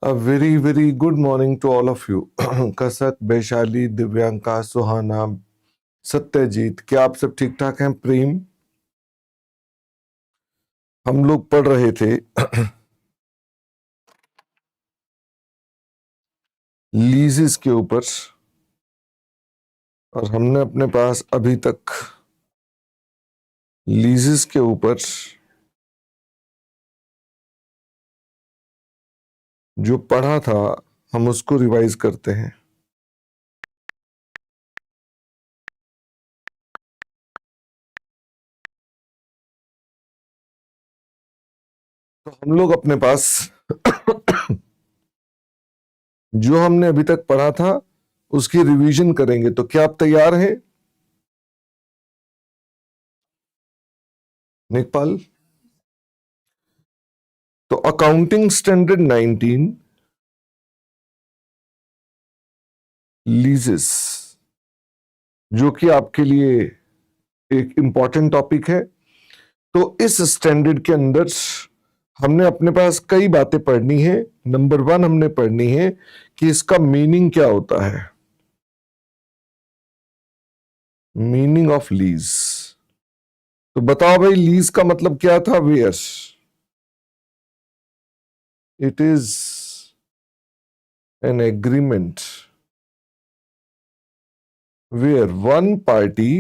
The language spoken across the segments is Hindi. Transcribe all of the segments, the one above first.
A very, very good morning to all of you. कसक, वैशाली, दिव्यांका, सुहाना, सत्यजीत, क्या आप सब ठीक ठाक हैं? प्रेम, हम लोग पढ़ रहे थे लीजेस के ऊपर, और हमने अपने पास अभी तक लीजेस के ऊपर जो पढ़ा था हम उसको रिवाइज करते हैं। तो हम लोग अपने पास जो हमने अभी तक पढ़ा था उसकी रिवीजन करेंगे। तो क्या आप तैयार हैं नेकपाल? तो अकाउंटिंग स्टैंडर्ड 19 लीजेस, जो कि आपके लिए एक इंपॉर्टेंट टॉपिक है। तो इस स्टैंडर्ड के अंदर हमने अपने पास कई बातें पढ़नी है। नंबर 1 हमने पढ़नी है कि इसका मीनिंग क्या होता है, मीनिंग ऑफ लीज। तो बताओ भाई, लीज का मतलब क्या था? Where it is an agreement where one party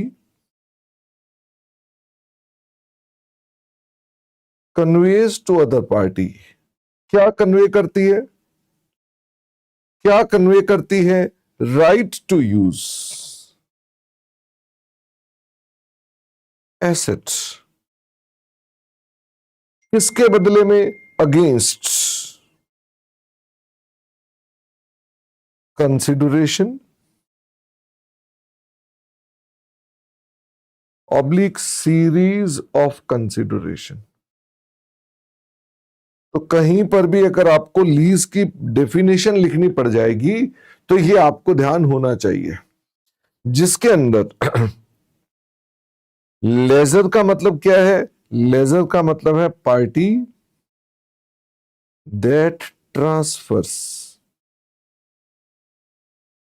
conveys to other party. क्या कन्वे करती है? क्या कन्वे करती है? Right to use asset. किसके बदले में? Against consideration oblique series of consideration. तो कहीं पर भी अगर आपको लीज की डेफिनेशन लिखनी पड़ जाएगी तो ये आपको ध्यान होना चाहिए, जिसके अंदर लेजर का मतलब क्या है? लेजर का मतलब है party that transfers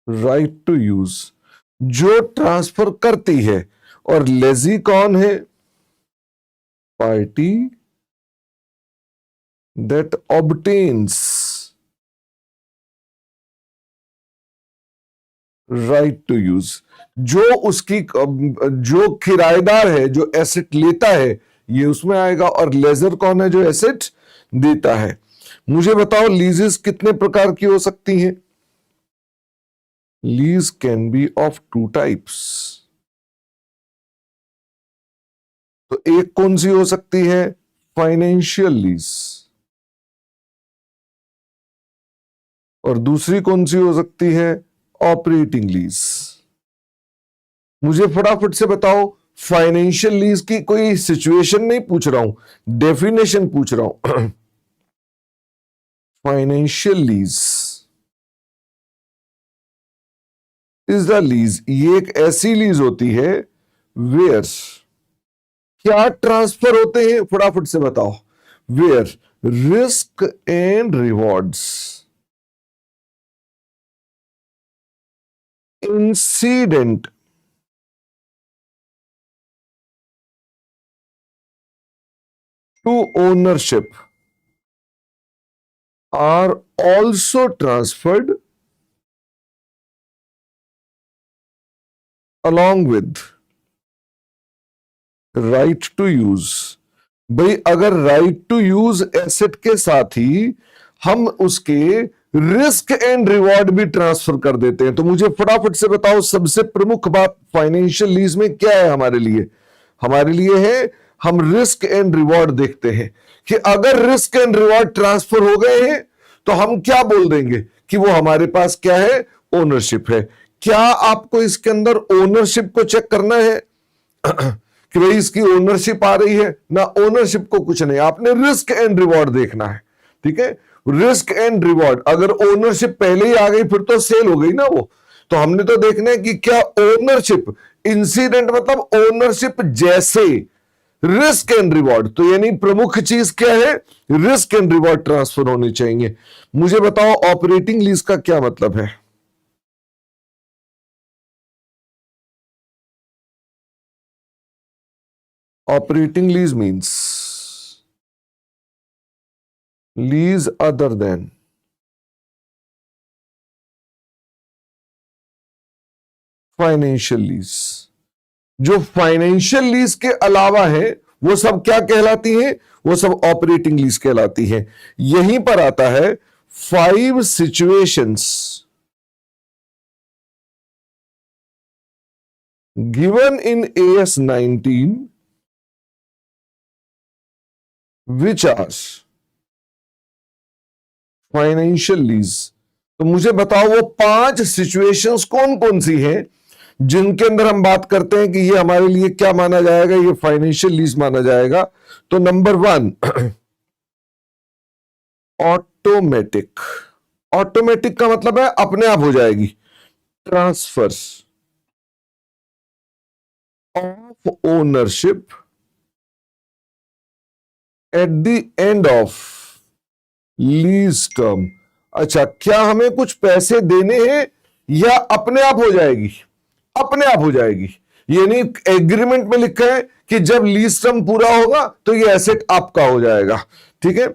right to use, जो ट्रांसफर करती है। और लेजी कौन है? Party that obtains right to use, जो उसकी जो किराएदार है, जो एसेट लेता है, ये उसमें आएगा। और लेजर कौन है? जो एसेट देता है। मुझे बताओ, लीजेस कितने प्रकार की हो सकती हैं? Lease can B of 2 types. तो एक कौन सी हो सकती है? Financial lease. और दूसरी कौन सी हो सकती है? Operating lease. मुझे फटाफट से बताओ, फाइनेंशियल लीज की कोई सिचुएशन नहीं पूछ रहा हूं, डेफिनेशन पूछ रहा हूं। Financial lease is the lease, ये एक ऐसी लीज होती है वेयर क्या ट्रांसफर होते हैं? फटाफट से बताओ। Where risk and rewards incident to ownership are also transferred along with right to use। भाई, अगर राइट टू यूज एसेट के साथ ही हम उसके रिस्क एंड रिवॉर्ड भी ट्रांसफर कर देते हैं, तो मुझे फटाफट से बताओ, सबसे प्रमुख बात फाइनेंशियल लीज में क्या है हमारे लिए? हमारे लिए है, हम रिस्क एंड रिवॉर्ड देखते हैं कि अगर रिस्क एंड रिवॉर्ड ट्रांसफर हो गए हैं तो हम क्या बोल देंगे कि वो हमारे पास क्या है? ओनरशिप है। क्या आपको इसके अंदर ओनरशिप को चेक करना है कि भाई इसकी ओनरशिप आ रही है? ना, ओनरशिप को कुछ नहीं, आपने रिस्क एंड रिवॉर्ड देखना है। ठीक है, रिस्क एंड रिवॉर्ड। अगर ओनरशिप पहले ही आ गई फिर तो सेल हो गई ना वो। तो हमने तो देखना है कि क्या ओनरशिप इंसिडेंट, मतलब ओनरशिप जैसे रिस्क एंड रिवॉर्ड। तो यानी प्रमुख चीज क्या है, रिस्क एंड रिवॉर्ड ट्रांसफर होने चाहिए। मुझे बताओ ऑपरेटिंग लीज का क्या मतलब है। Operating lease means lease other than financial lease. जो फाइनेंशियल लीज के अलावा है वो सब क्या कहलाती है, वो सब ऑपरेटिंग लीज कहलाती है। यहीं पर आता है 5 situations given in AS 19 which are financial lease. तो मुझे बताओ वो 5 सिचुएशंस कौन कौन सी हैं जिनके अंदर हम बात करते हैं कि ये हमारे लिए क्या माना जाएगा, ये फाइनेंशियल लीज माना जाएगा। तो नंबर 1 ऑटोमेटिक। ऑटोमेटिक का मतलब है अपने आप हो जाएगी। Transfer of ownership at the end of lease term. अच्छा, क्या हमें कुछ पैसे देने हैं या अपने आप हो जाएगी, अपने आप हो जाएगी। यानी एग्रीमेंट में लिखा है कि जब लीज टर्म पूरा होगा तो ये एसेट आपका हो जाएगा। ठीक है,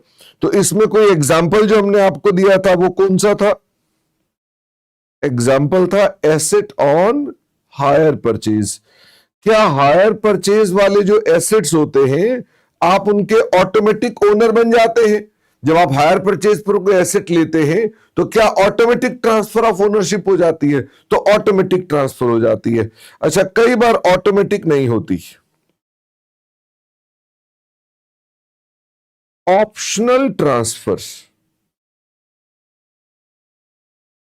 तो इसमें कोई एग्जाम्पल जो हमने आपको दिया था वो कौन सा था, एग्जाम्पल था एसेट ऑन हायर परचेज। क्या हायर परचेज वाले जो एसेट्स होते हैं आप उनके ऑटोमेटिक ओनर बन जाते हैं। जब आप हायर परचेज पर कोई एसेट लेते हैं तो क्या ऑटोमेटिक ट्रांसफर ऑफ ओनरशिप हो जाती है, तो ऑटोमेटिक ट्रांसफर हो जाती है। अच्छा, कई बार ऑटोमेटिक नहीं होती, optional transfer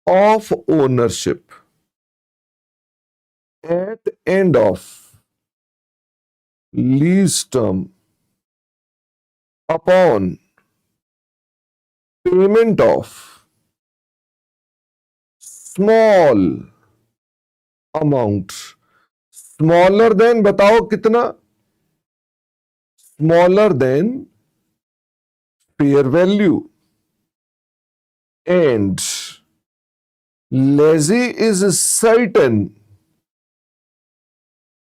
of ownership at end of lease term upon payment of small amount. Smaller than बताओ कितना, smaller than fair value and lessee is certain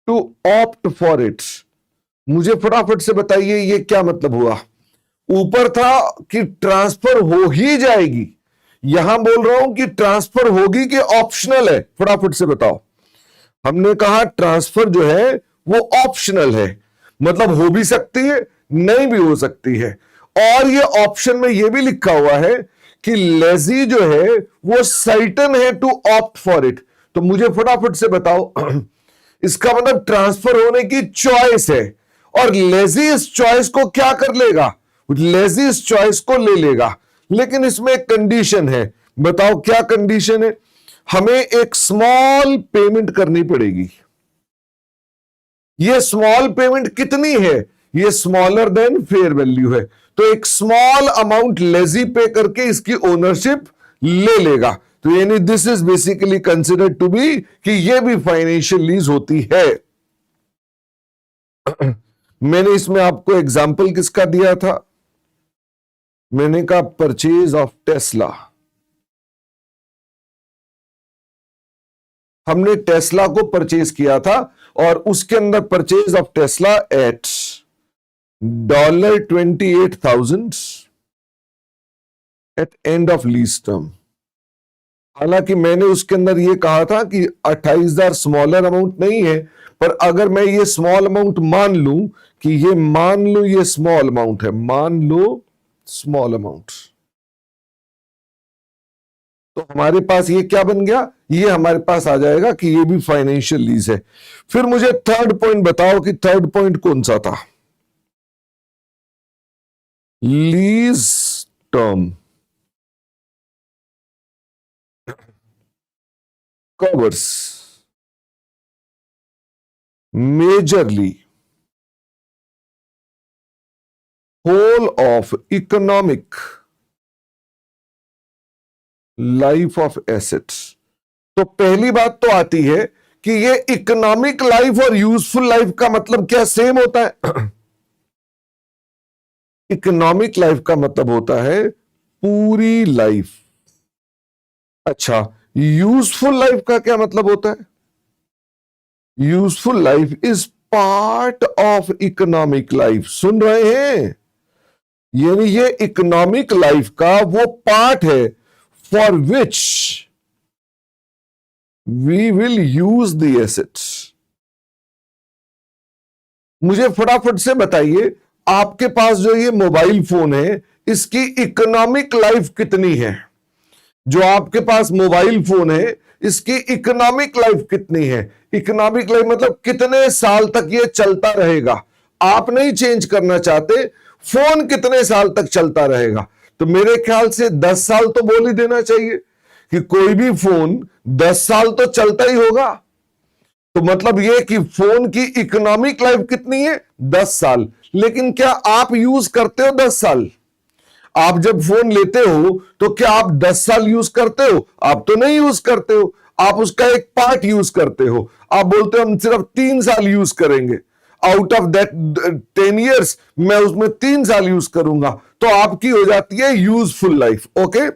to opt for it. मुझे फटाफट से बताइए ये क्या मतलब हुआ। ऊपर था कि ट्रांसफर हो ही जाएगी, यहां बोल रहा हूं कि ट्रांसफर होगी कि ऑप्शनल है, फटाफट से बताओ। हमने कहा ट्रांसफर जो है वो ऑप्शनल है, मतलब हो भी सकती है नहीं भी हो सकती है। और ये ऑप्शन में ये भी लिखा हुआ है कि लेजी जो है वो सर्टेन है टू ऑप्ट फॉर इट। तो मुझे फटाफट से बताओ इसका मतलब ट्रांसफर होने की चॉइस है, और लेजी इस चॉइस को क्या कर लेगा, लेजी इस चॉइस को ले लेगा। लेकिन इसमें एक कंडीशन है, बताओ क्या कंडीशन है। हमें एक स्मॉल पेमेंट करनी पड़ेगी। ये स्मॉल पेमेंट कितनी है, ये स्मॉलर देन फेयर वैल्यू है। तो एक स्मॉल अमाउंट लेजी पे करके इसकी ओनरशिप ले लेगा। तो यानी this is basically considered to be कि ये भी फाइनेंशियल लीज होती है। मैंने इसमें आपको एग्जाम्पल किसका दिया था, मैंने कहा परचेज ऑफ टेस्ला। हमने टेस्ला को परचेज किया था और उसके अंदर purchase of Tesla at $28,000 at end of lease term. हालांकि मैंने उसके अंदर यह कहा था कि 28,000 स्मॉलर अमाउंट नहीं है, पर अगर मैं ये स्मॉल अमाउंट मान लूं कि ये स्मॉल अमाउंट है, मान लो स्मॉल अमाउंट, तो हमारे पास ये क्या बन गया, ये हमारे पास आ जाएगा कि ये भी फाइनेंशियल लीज है। फिर मुझे थर्ड पॉइंट बताओ कि थर्ड पॉइंट कौन सा था, lease term covers majorly whole of economic life of assets। तो पहली बात तो आती है कि ये इकोनॉमिक लाइफ और यूजफुल लाइफ का मतलब क्या सेम होता है? इकोनॉमिक लाइफ का मतलब होता है पूरी लाइफ। अच्छा, यूजफुल लाइफ का क्या मतलब होता है? Useful life is part of economic life. सुन रहे हैं? यानी ये इकोनॉमिक लाइफ का वो पार्ट है for which we will use the assets. मुझे फटाफट से बताइए, आपके पास जो ये मोबाइल फोन है इसकी इकोनॉमिक लाइफ कितनी है? जो आपके पास मोबाइल फोन है इसकी इकोनॉमिक लाइफ कितनी है? इकोनॉमिक लाइफ मतलब कितने साल तक ये चलता रहेगा। आप नहीं चेंज करना चाहते, फोन कितने साल तक चलता रहेगा? तो मेरे ख्याल से 10 साल तो बोल ही देना चाहिए कि कोई भी फोन 10 साल तो चलता ही होगा। तो मतलब यह कि फोन की इकोनॉमिक लाइफ कितनी है? 10 साल। लेकिन क्या आप यूज करते हो 10 साल? आप जब फोन लेते हो तो क्या आप 10 साल यूज करते हो? आप तो नहीं यूज करते हो, आप उसका एक पार्ट यूज करते हो। आप बोलते हो हम सिर्फ 3 साल यूज करेंगे, आउट ऑफ दैट 10 ईयर्स मैं उसमें 3 साल यूज करूंगा, तो आपकी हो जाती है यूजफुल लाइफ। ओके,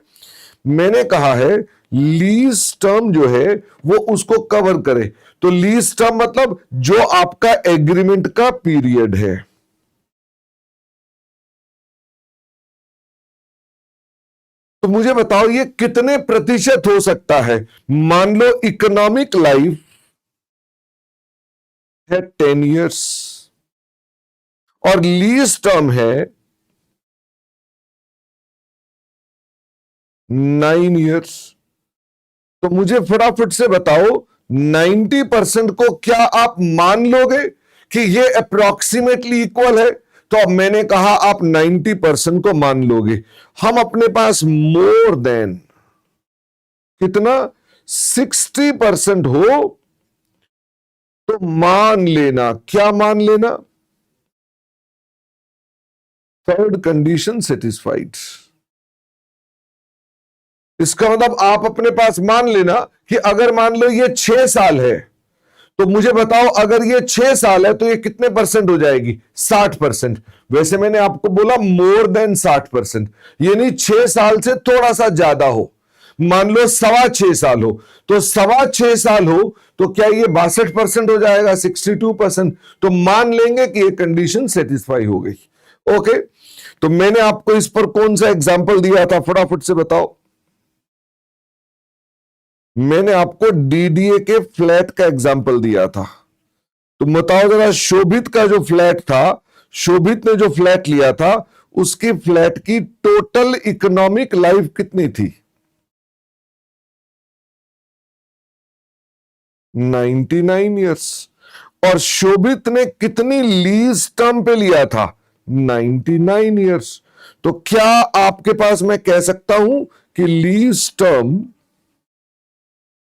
मैंने कहा है लीज टर्म जो है वो उसको कवर करे। तो लीज टर्म मतलब जो आपका एग्रीमेंट का पीरियड है। तो मुझे बताओ ये कितने प्रतिशत हो सकता है? मान लो इकोनॉमिक लाइफ है 10 ईयर्स और लीज टर्म है 9 ईयर्स। तो मुझे फटाफट से बताओ 90% को क्या आप मान लोगे कि ये अप्रोक्सीमेटली इक्वल है? तो अब मैंने कहा आप 90% को मान लोगे। हम अपने पास मोर देन कितना 60% हो तो मान लेना। क्या मान लेना? Third condition satisfied. इसका मतलब आप अपने पास मान लेना कि अगर मान लो ये 6 साल है तो मुझे बताओ अगर ये 6 साल है तो ये कितने परसेंट हो जाएगी? 60%। वैसे मैंने आपको बोला मोर देन 60%, यानी 6 साल से थोड़ा सा ज्यादा हो। मान लो 6.25 साल हो, तो 6.25 साल हो तो क्या ये 62% हो जाएगा? 62%। तो मान लेंगे कि ये कंडीशन सेटिस्फाई हो गई। ओके, तो मैंने आपको इस पर कौन सा एग्जाम्पल दिया था? फटाफट से बताओ। मैंने आपको डीडीए के फ्लैट का एग्जाम्पल दिया था। तो बताओ जरा, शोभित का जो फ्लैट था, शोभित ने जो फ्लैट लिया था उसकी फ्लैट की टोटल इकोनॉमिक लाइफ कितनी थी? 99 ईयर्स। और शोभित ने कितनी लीज टर्म पे लिया था? 99 ईयर्स। तो क्या आपके पास मैं कह सकता हूं कि lease term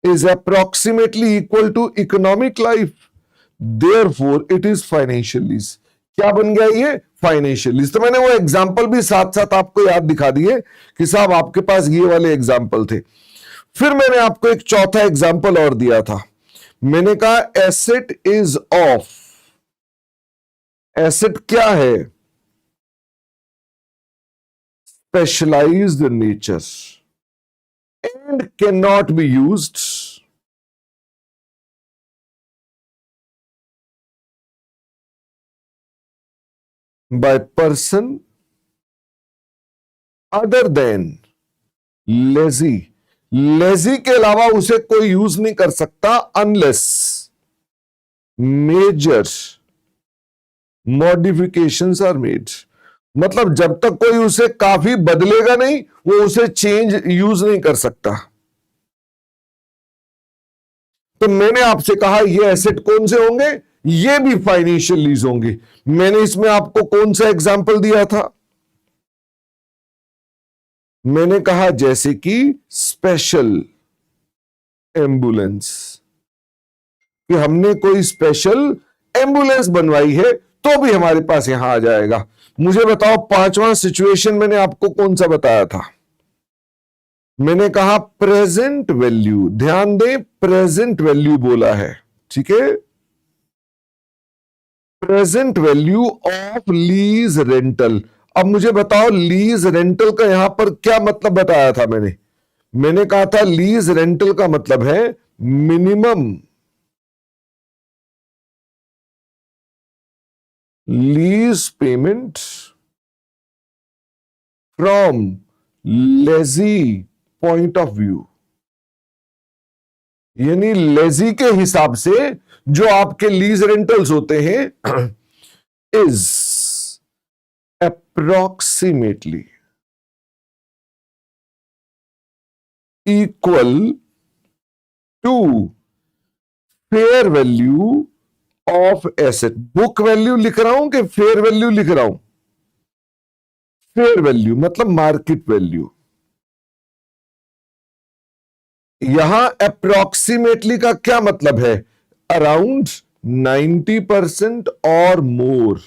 is approximately equal to economic life, therefore it is financial lease। क्या बन गया ये? Financial lease. तो मैंने वो एग्जाम्पल भी साथ साथ आपको याद दिखा दिए कि साहब आपके पास ये वाले एग्जाम्पल थे। फिर मैंने आपको एक चौथा एग्जाम्पल और दिया था। मैंने कहा एसेट इज ऑफ। एसेट क्या है? Specialised nature and cannot be used by person other than lazy। Lessee के अलावा उसे कोई यूज नहीं कर सकता unless major modifications are made. मतलब जब तक कोई उसे काफी बदलेगा नहीं वो उसे चेंज यूज नहीं कर सकता। तो मैंने आपसे कहा ये एसेट कौन से होंगे? ये भी फाइनेंशियल लीज होंगे। मैंने इसमें आपको कौन सा एग्जाम्पल दिया था? मैंने कहा जैसे कि स्पेशल एम्बुलेंस, कि हमने कोई स्पेशल एम्बुलेंस बनवाई है तो भी हमारे पास यहां आ जाएगा। मुझे बताओ पांचवा सिचुएशन मैंने आपको कौन सा बताया था? मैंने कहा प्रेजेंट वैल्यू, ध्यान दें प्रेजेंट वैल्यू बोला है, ठीक है, present value of lease rental. अब मुझे बताओ लीज रेंटल का यहां पर क्या मतलब बताया था मैंने कहा था लीज रेंटल का मतलब है minimum lease payment from lessee point of view, यानी लेजी के हिसाब से जो आपके लीज रेंटल्स होते हैं is approximately equal to fair value of asset. Book value लिख रहा हूं कि फेयर वैल्यू लिख रहा हूं? फेयर वैल्यू मतलब मार्केट वैल्यू। यहां अप्रोक्सीमेटली का क्या मतलब है? अराउंड 90% और मोर,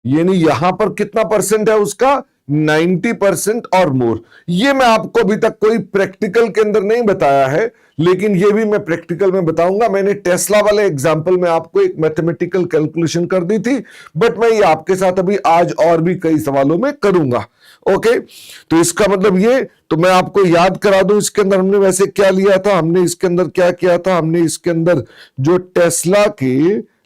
यानी यहां पर कितना परसेंट है उसका? 90% और मोर। ये मैं आपको अभी तक कोई प्रैक्टिकल के अंदर नहीं बताया है, लेकिन ये भी मैं प्रैक्टिकल में बताऊंगा। मैंने टेस्ला वाले एग्जांपल में आपको एक मैथमेटिकल कैलकुलेशन कर दी थी, बट मैं ये आपके साथ अभी आज और भी कई सवालों में करूंगा। ओके, तो इसका मतलब ये, तो मैं आपको याद करा दूं इसके अंदर हमने वैसे क्या लिया था, हमने इसके अंदर क्या किया था, हमने इसके अंदर जो टेस्ला के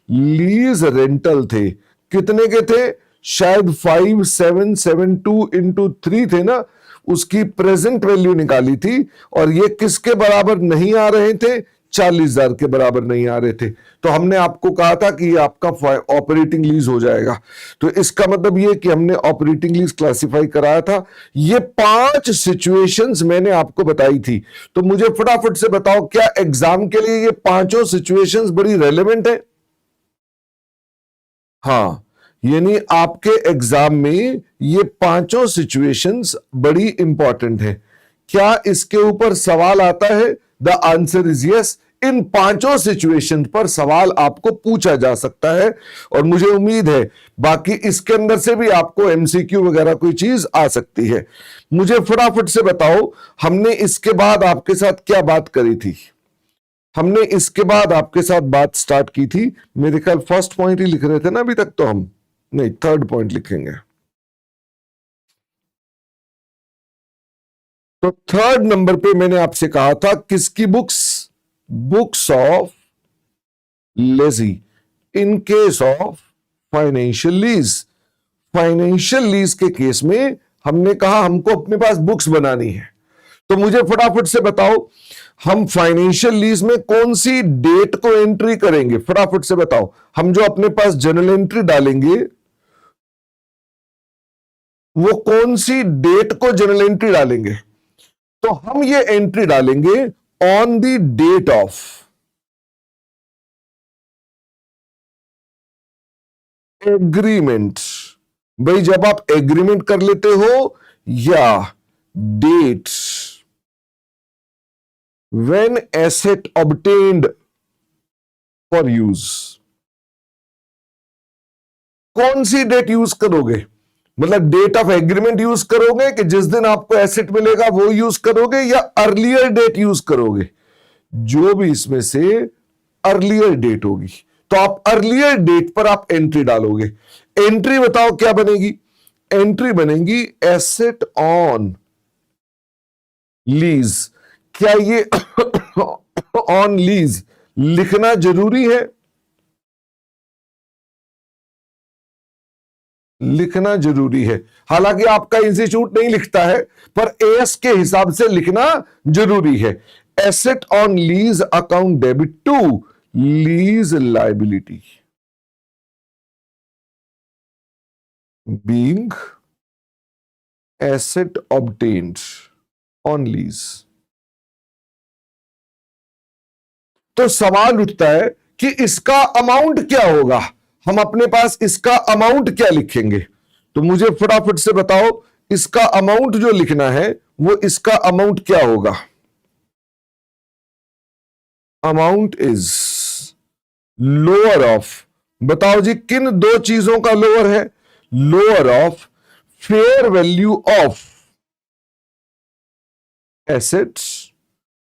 लीज रेंटल थे कितने के थे? शायद 5772 × 3 थे ना, उसकी प्रेजेंट वैल्यू निकाली थी, और ये किसके बराबर नहीं आ रहे थे? 40,000 के बराबर नहीं आ रहे थे। तो हमने आपको कहा था कि ये आपका ऑपरेटिंग लीज हो जाएगा। तो इसका मतलब ये कि हमने ऑपरेटिंग लीज क्लासिफाई कराया था। ये 5 सिचुएशंस मैंने आपको बताई थी। तो मुझे फटाफट से बताओ, क्या एग्जाम के लिए ये पांचों सिचुएशंस बड़ी रेलेवेंट है? हां, यानी आपके एग्जाम में ये पांचों सिचुएशंस बड़ी इंपॉर्टेंट है। क्या इसके ऊपर सवाल आता है? The answer is yes. इन पांचों सिचुएशन पर सवाल आपको पूछा जा सकता है, और मुझे उम्मीद है बाकी इसके अंदर से भी आपको एमसीक्यू वगैरह कोई चीज आ सकती है। मुझे फटाफट से बताओ, हमने इसके बाद आपके साथ क्या बात करी थी? हमने इसके बाद आपके साथ बात स्टार्ट की थी, मेरे ख्याल फर्स्ट पॉइंट ही लिख रहे थे ना अभी तक, तो हम नहीं थर्ड पॉइंट लिखेंगे। तो थर्ड नंबर पे मैंने आपसे कहा था किसकी books? Books of lazy in case of financial lease. Financial lease के केस में हमने कहा हमको अपने पास बुक्स बनानी है। तो मुझे फटाफट से बताओ, हम फाइनेंशियल लीज में कौन सी डेट को एंट्री करेंगे? फटाफट से बताओ, हम जो अपने पास जर्नल एंट्री डालेंगे वो कौन सी डेट को जर्नल एंट्री डालेंगे? तो हम ये एंट्री डालेंगे on the date of agreement. भाई जब आप एग्रीमेंट कर लेते हो, या date when asset obtained for use. कौन सी डेट यूज करोगे? मतलब डेट ऑफ एग्रीमेंट यूज करोगे कि जिस दिन आपको एसेट मिलेगा वो यूज करोगे, या अर्लियर डेट यूज करोगे? जो भी इसमें से अर्लियर डेट होगी, तो आप अर्लियर डेट पर आप एंट्री डालोगे। एंट्री बताओ क्या बनेगी? एंट्री बनेगी एसेट ऑन लीज। क्या ये ऑन लीज लिखना जरूरी है? लिखना जरूरी है। हालांकि आपका इंस्टीट्यूट नहीं लिखता है, पर एएस के हिसाब से लिखना जरूरी है। Asset on lease account debit to lease liability being asset obtained on lease. तो सवाल उठता है कि इसका अमाउंट क्या होगा? हम अपने पास इसका अमाउंट क्या लिखेंगे? तो मुझे फटाफट से बताओ, इसका अमाउंट जो लिखना है वो इसका अमाउंट क्या होगा? अमाउंट इज लोअर ऑफ, बताओ जी किन दो चीजों का लोअर है? Lower of fair value of assets,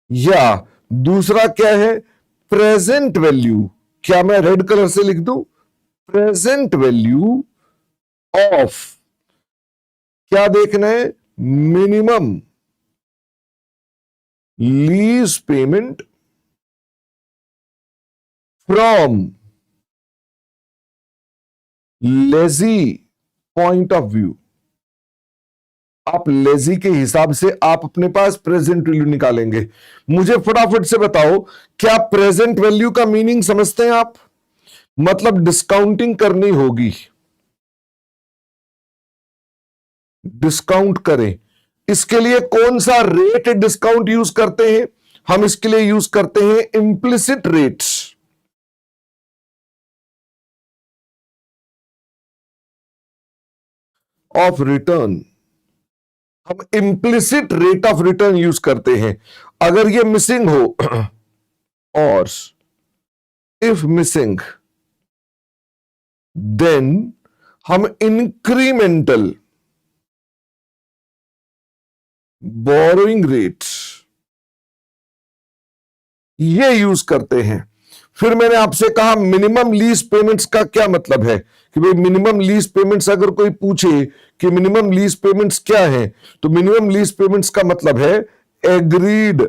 या दूसरा क्या है, प्रेजेंट वैल्यू। क्या मैं रेड कलर से लिख दूं, प्रेजेंट वैल्यू ऑफ, क्या देखना है, minimum lease payment from lessee point of view. आप लेजी के हिसाब से आप अपने पास प्रेजेंट वैल्यू निकालेंगे। मुझे फटाफट से बताओ, क्या प्रेजेंट वैल्यू का मीनिंग समझते हैं आप? मतलब डिस्काउंटिंग करनी होगी, डिस्काउंट करें। इसके लिए कौन सा रेट डिस्काउंट यूज करते हैं? हम इसके लिए यूज करते हैं इंप्लिसिट रेट्स ऑफ रिटर्न। हम implicit rate of return use करते हैं। अगर ये मिसिंग हो और इफ मिसिंग, देन हम इंक्रीमेंटल बोरोइंग रेट ये यूज करते हैं। फिर मैंने आपसे कहा मिनिमम लीज पेमेंट्स का क्या मतलब है, कि भाई मिनिमम लीज पेमेंट्स अगर कोई पूछे कि मिनिमम लीज पेमेंट्स क्या है, तो मिनिमम लीज पेमेंट्स का मतलब है एग्रीड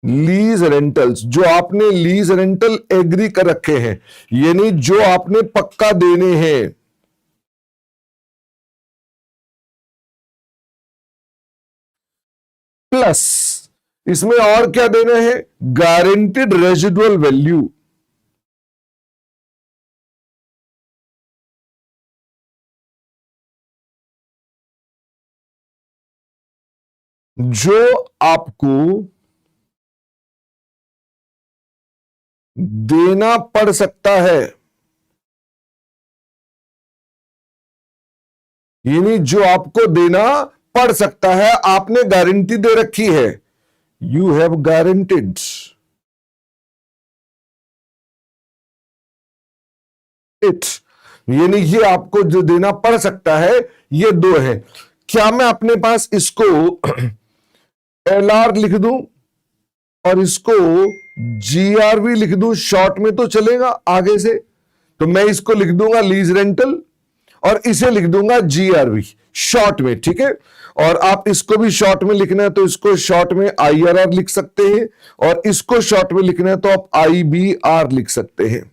लीज रेंटल्स, जो आपने लीज रेंटल एग्री कर रखे हैं, यानी जो आपने पक्का देने हैं। प्लस इसमें और क्या देना है, गारंटीड रेजिडुअल वैल्यू, जो आपको देना पड़ सकता है, यानी जो आपको देना पड़ सकता है, आपने गारंटी दे रखी है, यू हैव गारंटीड इट, यानी ये आपको जो देना पड़ सकता है, ये दो है। क्या मैं अपने पास इसको एलआर लिख दूं और इसको जीआरवी लिख दूं, शॉर्ट में तो चलेगा आगे से? तो मैं इसको लिख दूंगा लीज रेंटल और इसे लिख दूंगा जीआरवी शॉर्ट में, ठीक है। और आप इसको भी शॉर्ट में लिखना है तो इसको शॉर्ट में आईआरआर लिख सकते हैं, और इसको शॉर्ट में लिखना है तो आप आईबीआर लिख सकते हैं।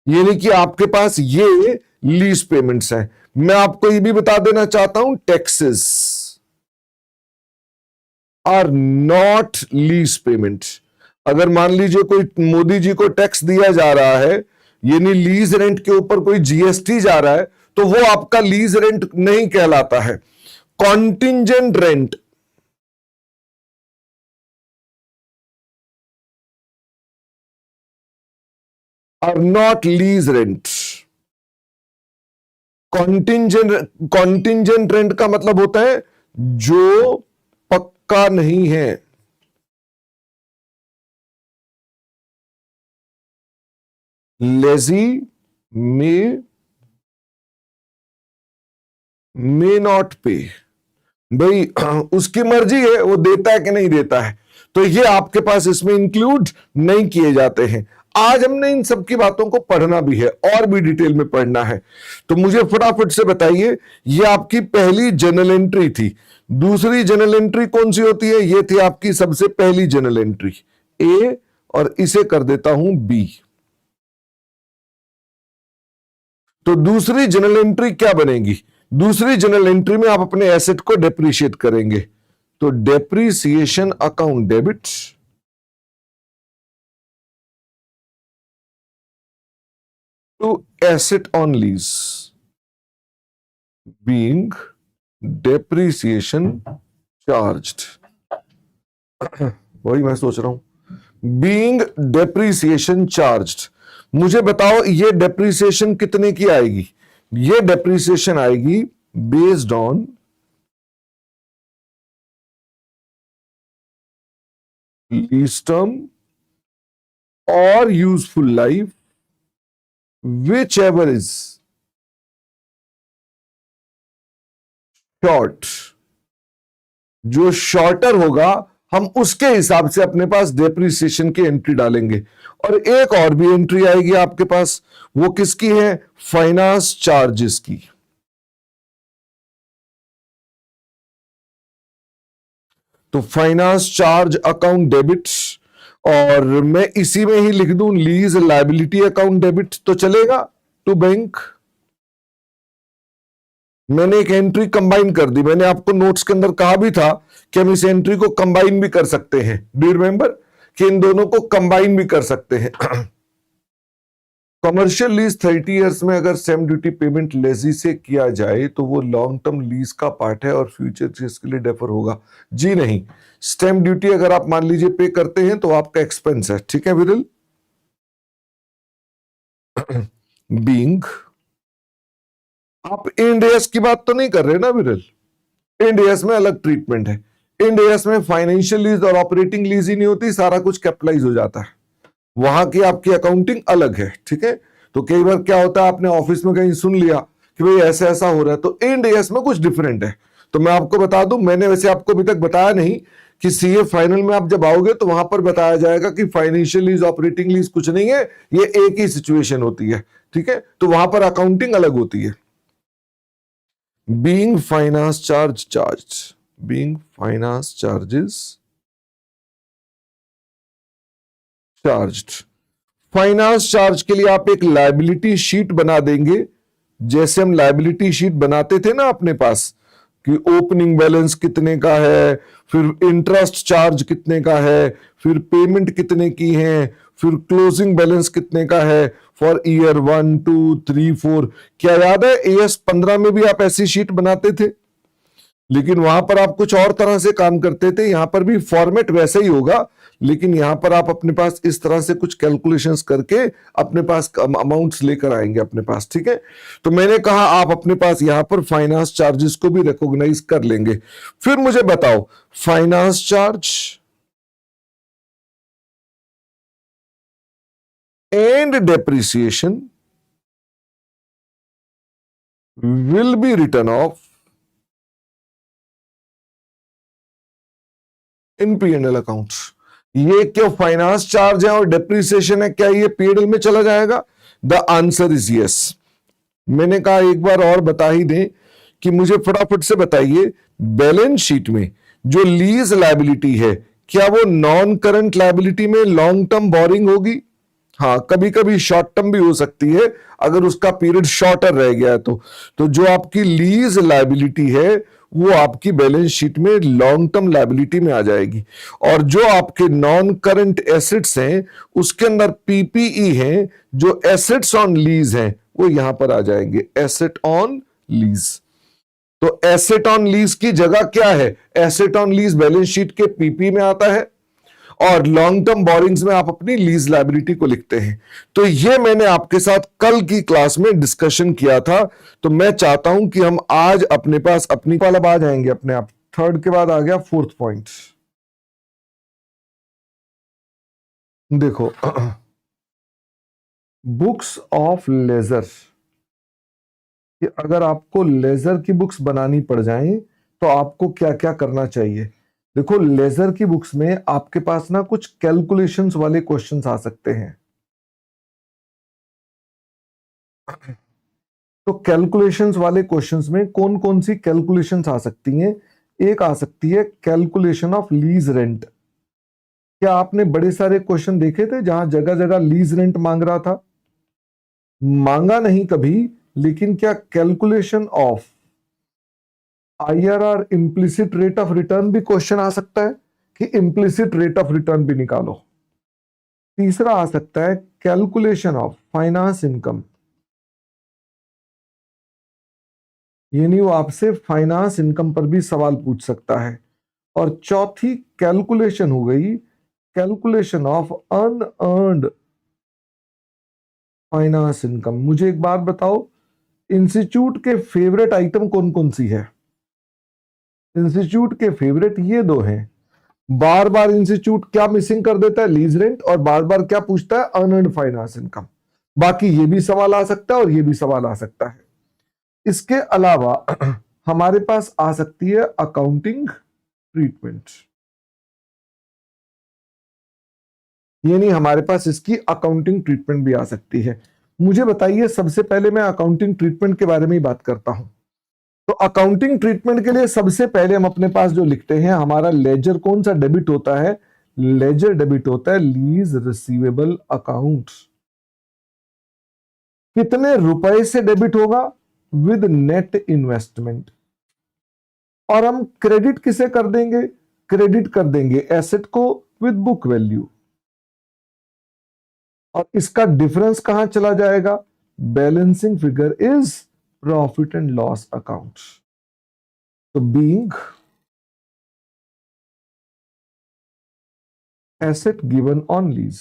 यानी कि आपके पास ये लीज पेमेंट्स हैं। मैं आपको ये भी बता देना चाहता हूं, taxes are not lease payment. अगर मान लीजिए कोई मोदी जी को टैक्स दिया जा रहा है, यानी लीज रेंट के ऊपर कोई जीएसटी जा रहा है, तो वो आपका लीज रेंट नहीं कहलाता है। Contingent rent are not lease rent. Contingent rent का मतलब होता है जो पक्का नहीं है। लेजी मे नॉट पे, भाई उसकी मर्जी है वो देता है कि नहीं देता है, तो ये आपके पास इसमें इंक्लूड नहीं किए जाते हैं। आज हमने इन सब की बातों को पढ़ना भी है और भी डिटेल में पढ़ना है। तो मुझे फटाफट से बताइए, ये आपकी पहली जर्नल एंट्री थी। दूसरी जर्नल एंट्री कौन सी होती है? ये थी आपकी सबसे पहली जर्नल एंट्री ए, और इसे कर देता हूं बी। तो दूसरी जर्नल एंट्री क्या बनेगी? दूसरी जर्नल एंट्री में आप अपने एसेट को डेप्रीशिएट करेंगे, तो depreciation account debit to asset on lease being depreciation charged. वही मैं सोच रहा हूं, बीइंग डेप्रीसिएशन चार्ज्ड। मुझे बताओ ये डेप्रीसिएशन कितने की आएगी? ये डेप्रीसिएशन आएगी बेस्ड ऑन लीज टर्म और useful life, whichever is short, जो शॉर्टर होगा हम उसके हिसाब से अपने पास डेप्रिसिएशन की एंट्री डालेंगे। और एक और भी एंट्री आएगी आपके पास, वो किसकी है? फाइनेंस चार्जेस की। तो फाइनेंस चार्ज अकाउंट डेबिट्स, और मैं इसी में ही लिख दूं लीज लायबिलिटी अकाउंट डेबिट, तो चलेगा टू बैंक। मैंने एक एंट्री कंबाइन कर दी। मैंने आपको नोट्स के अंदर कहा भी था कि हम इस एंट्री को कंबाइन भी कर सकते हैं। डू यू रिमेंबर कि इन दोनों को कंबाइन भी कर सकते हैं। कमर्शियल लीज 30 इयर्स में अगर स्टैम्प ड्यूटी पेमेंट लेजी से किया जाए तो वो लॉन्ग टर्म लीज का पार्ट है और फ्यूचर चीज के लिए डेफर होगा। जी नहीं, स्टैम्प ड्यूटी अगर आप मान लीजिए पे करते हैं तो आपका एक्सपेंस है। ठीक है विरल। बीइंग, आप इंड एस की बात तो नहीं कर रहे ना विरल? इंड एस में अलग ट्रीटमेंट है। इंड एस में फाइनेंशियल लीज और ऑपरेटिंग लीज ही नहीं होती, सारा कुछ कैपिटलाइज हो जाता है। वहां की आपकी अकाउंटिंग अलग है। ठीक है, तो कई बार क्या होता है, आपने ऑफिस में कहीं सुन लिया कि भाई ऐसा ऐसा हो रहा है, तो इंड एस में कुछ डिफरेंट है। तो मैं आपको बता दूं, मैंने वैसे आपको अभी तक बताया नहीं कि सीए फाइनल में आप जब आओगे तो वहां पर बताया जाएगा कि फाइनेंशियल लीज ऑपरेटिंग लीज कुछ नहीं है, ये एक ही सिचुएशन होती है। ठीक है, तो वहां पर अकाउंटिंग अलग होती है। Being finance charge charge, being finance charges charged. Finance charge के लिए आप एक लायबिलिटी शीट बना देंगे, जैसे हम लायबिलिटी शीट बनाते थे ना अपने पास, कि ओपनिंग बैलेंस कितने का है, फिर इंटरेस्ट चार्ज कितने का है, फिर पेमेंट कितने की है, फिर क्लोजिंग बैलेंस कितने का है फॉर ईयर 1 2 3 4। क्या याद है AS 15 में भी आप ऐसी शीट बनाते थे, लेकिन वहां पर आप कुछ और तरह से काम करते थे। यहां पर भी फॉर्मेट वैसा ही होगा, लेकिन यहां पर आप अपने पास इस तरह से कुछ कैलकुलेशंस करके अपने पास अमाउंट्स लेकर आएंगे अपने पास। ठीक है, तो मैंने कहा आप अपने पास यहां पर फाइनेंस चार्जेस को भी रिकॉग्नाइज कर लेंगे। फिर मुझे बताओ, finance charge and depreciation will be return of in P&L accounts. ये क्या फाइनेंस चार्ज है और डेप्रिसिएशन है, क्या ये P&L में चला जाएगा? The answer is yes. मैंने कहा एक बार और बता ही दें कि मुझे फटाफट से बताइए, बैलेंस शीट में जो लीज लायबिलिटी है, क्या वो नॉन करंट लायबिलिटी में लॉन्ग टर्म बोरिंग होगी? हाँ, कभी कभी शॉर्ट टर्म भी हो सकती है अगर उसका पीरियड शॉर्टर रह गया है तो जो आपकी लीज लायबिलिटी है वो आपकी बैलेंस शीट में लॉन्ग टर्म लायबिलिटी में आ जाएगी। और जो आपके नॉन करंट एसेट्स हैं उसके अंदर पीपीई हैं, जो एसेट्स ऑन लीज हैं वो यहां पर आ जाएंगे, एसेट ऑन लीज। तो एसेट ऑन लीज की जगह क्या है? Asset on lease balance sheet के पीपी में आता है और लॉन्ग टर्म बोरिंग्स में आप अपनी लीज लायबिलिटी को लिखते हैं। तो ये मैंने आपके साथ कल की क्लास में डिस्कशन किया था। तो मैं चाहता हूं कि हम आज अपने पास अपनी वाला आ जाएंगे अपने आप। थर्ड के बाद आ गया फोर्थ पॉइंट। देखो, बुक्स ऑफ लेजर, कि अगर आपको लेजर की बुक्स बनानी पड़ जाएं तो आपको क्या क्या करना चाहिए। देखो, लेजर की बुक्स में आपके पास ना कुछ कैलकुलेशंस वाले क्वेश्चंस आ सकते हैं। तो कैलकुलेशंस वाले क्वेश्चंस में कौन कौन सी कैलकुलेशंस आ सकती हैं? एक आ सकती है कैलकुलेशन ऑफ लीज रेंट। क्या आपने बड़े सारे क्वेश्चन देखे थे जहां जगह जगह लीज रेंट मांग रहा था? मांगा नहीं कभी, लेकिन क्या calculation of IRR implicit rate of return भी क्वेश्चन आ सकता है कि इंप्लिसिट रेट ऑफ रिटर्न भी निकालो। तीसरा आ सकता है कैलकुलेशन ऑफ फाइनेंस इनकम, यानी वो आपसे फाइनेंस इनकम पर भी सवाल पूछ सकता है। और चौथी कैलकुलेशन हो गई calculation of unearned finance income. मुझे एक बात बताओ, इंस्टीट्यूट के फेवरेट आइटम कौन कौन सी है? इंस्टीट्यूट के फेवरेट ये दो हैं। बार बार इंस्टीट्यूट क्या मिसिंग कर देता है? लीज रेंट, और बार बार क्या पूछता है? Unearned finance income. बाकी ये भी सवाल आ सकता है और ये भी सवाल आ सकता है। इसके अलावा हमारे पास आ सकती है अकाउंटिंग ट्रीटमेंट, यानी हमारे पास इसकी अकाउंटिंग ट्रीटमेंट भी आ सकती है। मुझे बताइए, सबसे पहले मैं अकाउंटिंग ट्रीटमेंट के बारे में ही बात करता हूं। तो अकाउंटिंग ट्रीटमेंट के लिए सबसे पहले हम अपने पास जो लिखते हैं, हमारा लेजर कौन सा डेबिट होता है? लेजर डेबिट होता है लीज रिसीवेबल अकाउंट। कितने रुपए से डेबिट होगा? With net investment. और हम क्रेडिट किसे कर देंगे? क्रेडिट कर देंगे एसेट को विद बुक वैल्यू। और इसका डिफरेंस कहां चला जाएगा? Balancing figure is profit and loss account. तो being asset given on lease,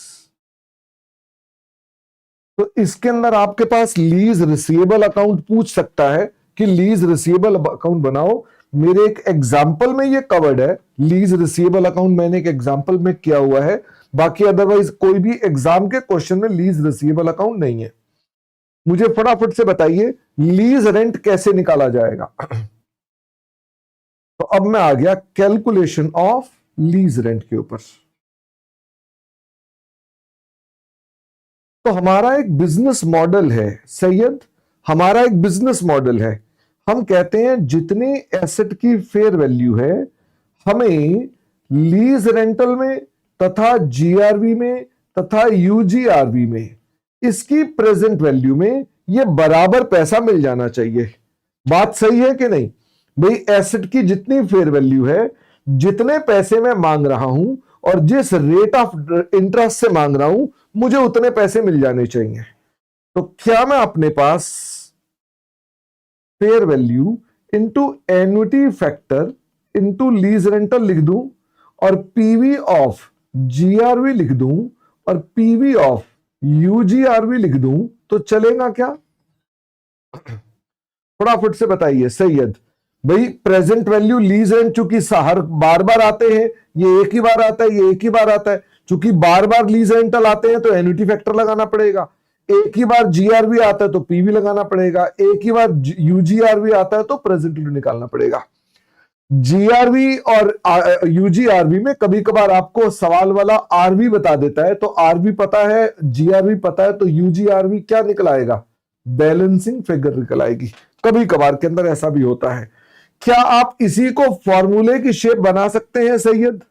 तो इसके अंदर आपके पास लीज रिसीवेबल अकाउंट पूछ सकता है कि लीज रिसीवेबल अकाउंट बनाओ। मेरे एक एग्जाम्पल में ये कवर्ड है, लीज रिसीवेबल अकाउंट मैंने एक एग्जाम्पल में किया हुआ है, बाकी अदरवाइज कोई भी एग्जाम के क्वेश्चन में लीज रिसीवेबल अकाउंट नहीं है। मुझे फटाफट से बताइए लीज रेंट कैसे निकाला जाएगा। तो अब मैं आ गया कैलकुलेशन ऑफ लीज रेंट के ऊपर। तो हमारा एक बिजनेस मॉडल है सैयद, हमारा एक बिजनेस मॉडल है। हम कहते हैं जितने एसेट की फेयर वैल्यू है, हमें लीज रेंटल में तथा जीआरवी में तथा यूजीआरवी में इसकी प्रेजेंट वैल्यू में ये बराबर पैसा मिल जाना चाहिए। बात सही है कि नहीं भाई? एसेट की जितनी फेयर वैल्यू है, जितने पैसे मैं मांग रहा हूं और जिस रेट ऑफ इंटरेस्ट से मांग रहा हूं, मुझे उतने पैसे मिल जाने चाहिए। तो क्या मैं अपने पास fair value into annuity factor into lease rental लिख दूं और पीवी ऑफ जीआरवी लिख दूं और पीवी ऑफ यूजीआरवी लिख दूं तो चलेगा क्या? फटाफट से बताइए सैयद भाई। प्रेजेंट वैल्यू लीज रेंट चूंकि हर बार बार आते हैं, ये एक ही बार आता है, ये एक ही बार आता है, चूंकि बार बार लीज रेंटल आते हैं तो एन्युटी फैक्टर लगाना पड़ेगा। एक ही बार जीआरवी आता है तो पीवी लगाना पड़ेगा। एक ही बार यूजीआरवी आता है तो प्रेजेंट वैल्यू निकालना पड़ेगा। जीआरवी और यूजीआरवी में कभी कभार आपको सवाल वाला आरवी बता देता है, तो आरवी पता है, जीआरवी पता है, तो यूजीआरवी क्या निकल आएगा? बैलेंसिंग फिगर निकल आएगी। कभी कभार के अंदर ऐसा भी होता है। क्या आप इसी को फॉर्मूले की शेप बना सकते हैं सैयद?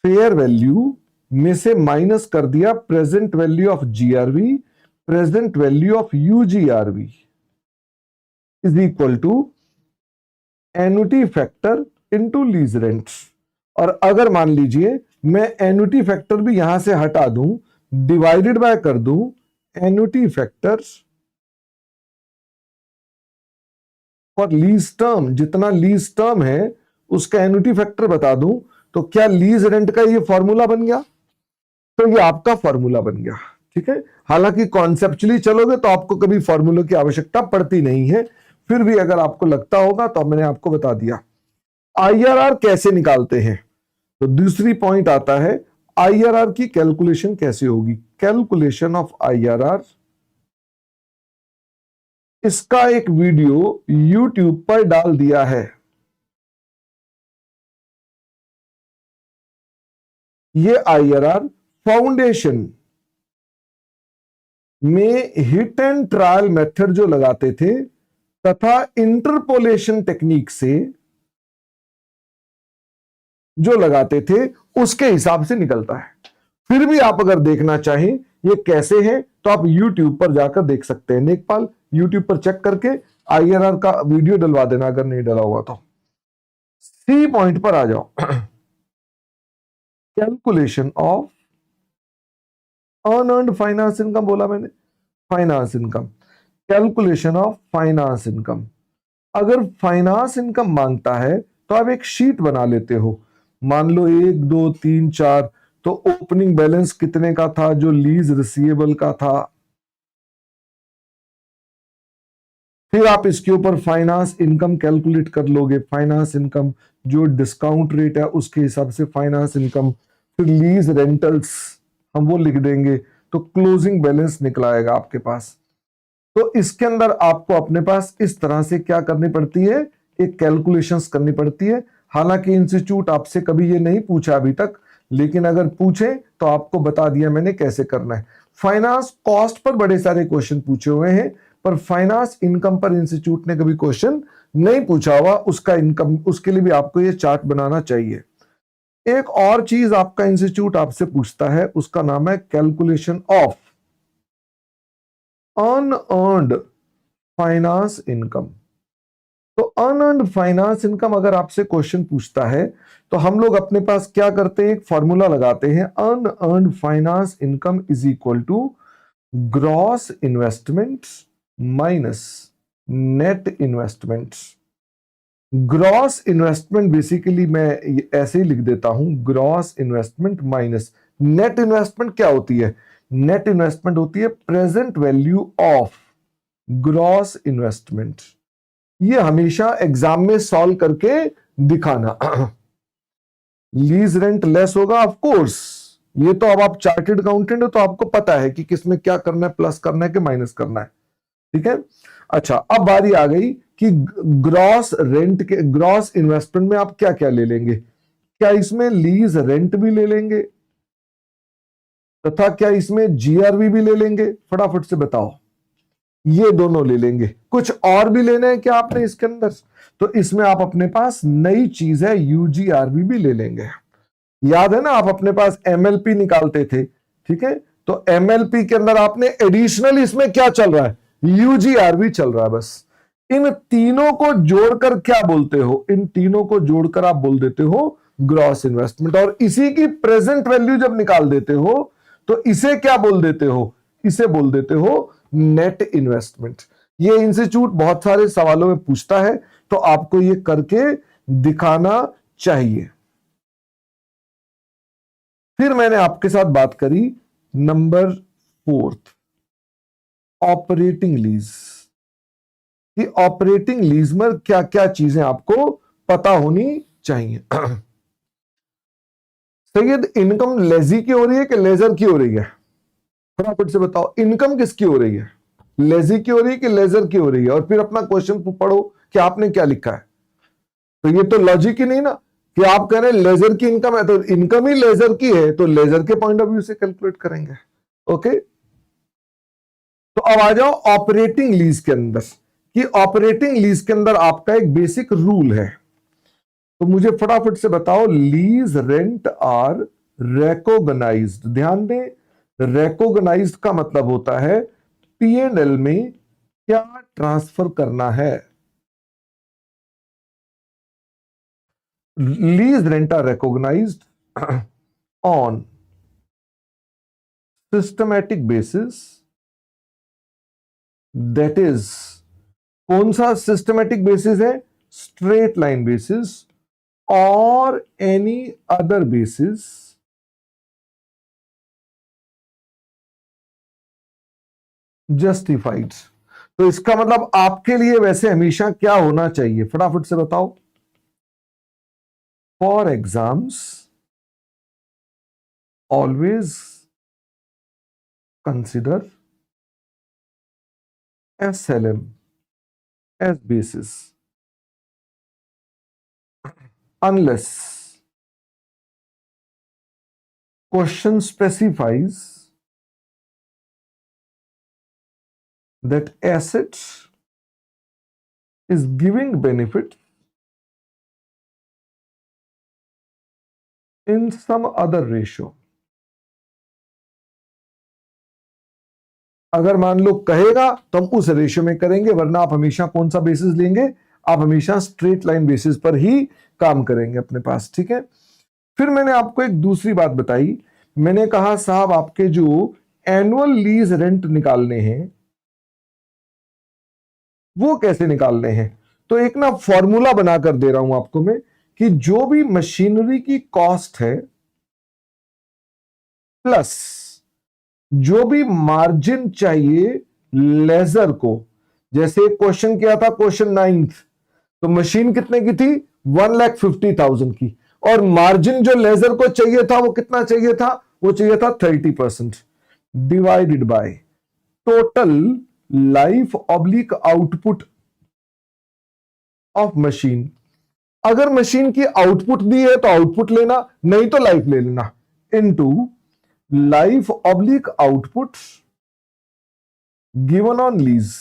फेयर वैल्यू में से माइनस कर दिया present value of GRV, present value of UGRV is equal to annuity factor into lease rent. और अगर मान लीजिए मैं एन्युटी फैक्टर भी यहां से हटा दूं, डिवाइडेड बाय कर दूं annuity factor for lease term, जितना लीज टर्म है उसका एन्युटी फैक्टर बता दूं, तो क्या लीज रेंट का ये फॉर्मूला बन गया? तो ये आपका फॉर्मूला बन गया। ठीक है, हालांकि कॉन्सेप्चुअली चलोगे तो आपको कभी फॉर्मूले की आवश्यकता पड़ती नहीं है, फिर भी अगर आपको लगता होगा तो मैंने आपको बता दिया। आईआरआर कैसे निकालते हैं? तो दूसरी पॉइंट आता है आईआरआर की कैलकुलेशन कैसे होगी। कैलकुलेशन ऑफ आईआरआर, इसका एक वीडियो YouTube पर डाल दिया है। ये आईआरआर फाउंडेशन में हिट एंड ट्रायल मेथड जो लगाते थे तथा इंटरपोलेशन टेक्निक से जो लगाते थे उसके हिसाब से निकलता है। फिर भी आप अगर देखना चाहें ये कैसे है तो आप YouTube पर जाकर देख सकते हैं। नेकपाल YouTube पर चेक करके आईआरआर का वीडियो डलवा देना अगर नहीं डला हुआ तो। सी पॉइंट पर आ जाओ। Calculation of unearned finance income बोला मैंने, finance income, calculation of finance income. अगर फाइनेंस इनकम मांगता है तो आप एक शीट बना लेते हो। मान लो 1 2 3 4, तो ओपनिंग बैलेंस कितने का था? जो लीज रिसीवेबल का था। फिर आप इसके ऊपर फाइनेंस इनकम कैलकुलेट कर लोगे। फाइनेंस इनकम जो डिस्काउंट रेट है उसके हिसाब से फाइनेंस इनकम। फिर लीज रेंटल्स हम वो लिख देंगे, तो क्लोजिंग बैलेंस निकल आएगा आपके पास। तो इसके अंदर आपको अपने पास इस तरह से क्या करनी पड़ती है, एक कैलकुलेशंस करनी पड़ती है। हालांकि इंस्टीट्यूट आपसे कभी ये नहीं पूछा अभी तक, लेकिन अगर पूछे तो आपको बता दिया मैंने कैसे करना है। फाइनेंस कॉस्ट पर बड़े सारे क्वेश्चन पूछे हुए हैं, पर फाइनेंस इनकम पर इंस्टीट्यूट ने कभी क्वेश्चन नहीं पूछा हुआ। उसका इनकम, उसके लिए भी आपको ये चार्ट बनाना चाहिए। एक और चीज आपका इंस्टीट्यूट आपसे पूछता है, उसका नाम है calculation of unearned finance income. तो अनअर्न्ड फाइनेंस इनकम अगर आपसे क्वेश्चन पूछता है तो हम लोग अपने पास क्या करते हैं, एक फॉर्मूला लगाते हैं, unearned finance income is equal to gross investments minus net investments. Gross investment basically मैं ऐसे ही लिख देता हूं, gross investment minus net investment. क्या होती है नेट इन्वेस्टमेंट? होती है present value of gross investment. ये हमेशा एग्जाम में सॉल्व करके दिखाना। लीज रेंट लेस होगा ऑफ कोर्स, ये तो अब आप चार्टेड अकाउंटेंट हो तो आपको पता है कि किसमें क्या करना है, प्लस करना है कि माइनस करना है, ठीक है। अच्छा, अब बारी आ गई कि ग्रॉस रेंट के, ग्रॉस इन्वेस्टमेंट में आप क्या क्या ले लेंगे? क्या इसमें लीज रेंट भी ले लेंगे तथा क्या इसमें जीआरवी भी ले लेंगे? फटाफट से बताओ। ये दोनों ले लेंगे। कुछ और भी लेना है क्या आपने इसके अंदर? तो इसमें आप अपने पास नई चीज है यूजीआरवी भी ले लेंगे। याद है ना, आप अपने पास एमएलपी निकालते थे, ठीक है। तो एमएलपी के अंदर आपने एडिशनल इसमें क्या चल रहा है, यूजीआरवी चल रहा है। बस इन तीनों को जोड़कर क्या बोलते हो? इन तीनों को जोड़कर आप बोल देते हो ग्रॉस इन्वेस्टमेंट। और इसी की प्रेजेंट वैल्यू जब निकाल देते हो तो इसे क्या बोल देते हो? इसे बोल देते हो नेट इन्वेस्टमेंट। ये इंस्टीट्यूट बहुत सारे सवालों में पूछता है, तो आपको ये करके दिखाना चाहिए। फिर मैंने आपके साथ बात करी नंबर 4, ऑपरेटिंग लीज। कि ऑपरेटिंग लीज में क्या क्या चीजें आपको पता होनी चाहिए। सैयद, इनकम लेजी की हो रही है कि लेजर की हो रही है? फटाफट से बताओ, इनकम किसकी हो रही है? लेजी की हो रही है कि लेजर की हो रही है? और फिर अपना क्वेश्चन पढ़ो कि आपने क्या लिखा है। तो ये तो लॉजिक ही नहीं ना कि आप कह रहे हैं लेजर की इनकम है तो इनकम ही लेजर की है, तो लेजर के पॉइंट ऑफ व्यू से कैलकुलेट करेंगे। ओके, तो अब आ जाओ ऑपरेटिंग लीज के अंदर। कि ऑपरेटिंग लीज के अंदर आपका एक बेसिक रूल है, तो मुझे फटाफट से बताओ। Lease rent are recognised. ध्यान दें, रेकोगनाइज्ड का मतलब होता है पीएनएल में क्या ट्रांसफर करना है। Lease rent are recognised on systematic basis, that is, कौन सा सिस्टमैटिक बेसिस है? स्ट्रेट लाइन बेसिस और एनी अदर बेसिस जस्टिफाइड। तो इसका मतलब आपके लिए वैसे हमेशा क्या होना चाहिए, फटाफट से बताओ। For exams always consider SLM as basis unless question specifies that asset is giving benefit in some other ratio। अगर मान लो कहेगा तो हम उस रेशियो में करेंगे, वरना आप हमेशा कौन सा बेसिस लेंगे? आप हमेशा स्ट्रेट लाइन बेसिस पर ही काम करेंगे अपने पास, ठीक है। फिर मैंने आपको एक दूसरी बात बताई। मैंने कहा साहब आपके जो एनुअल लीज रेंट निकालने हैं वो कैसे निकालने हैं? तो एक ना फॉर्मूला बनाकर दे रहा हूं आपको मैं कि जो भी मशीनरी की कॉस्ट है प्लस जो भी मार्जिन चाहिए लेजर को। जैसे क्वेश्चन किया था क्वेश्चन 9th, तो मशीन कितने की थी? 1,50,000 की, और मार्जिन जो लेजर को चाहिए था वो कितना चाहिए था? वो चाहिए था 30%, divided by total life oblique output of machine. अगर मशीन की आउटपुट दी है तो आउटपुट लेना, नहीं तो लाइफ ले लेना, into life oblique output given on lease,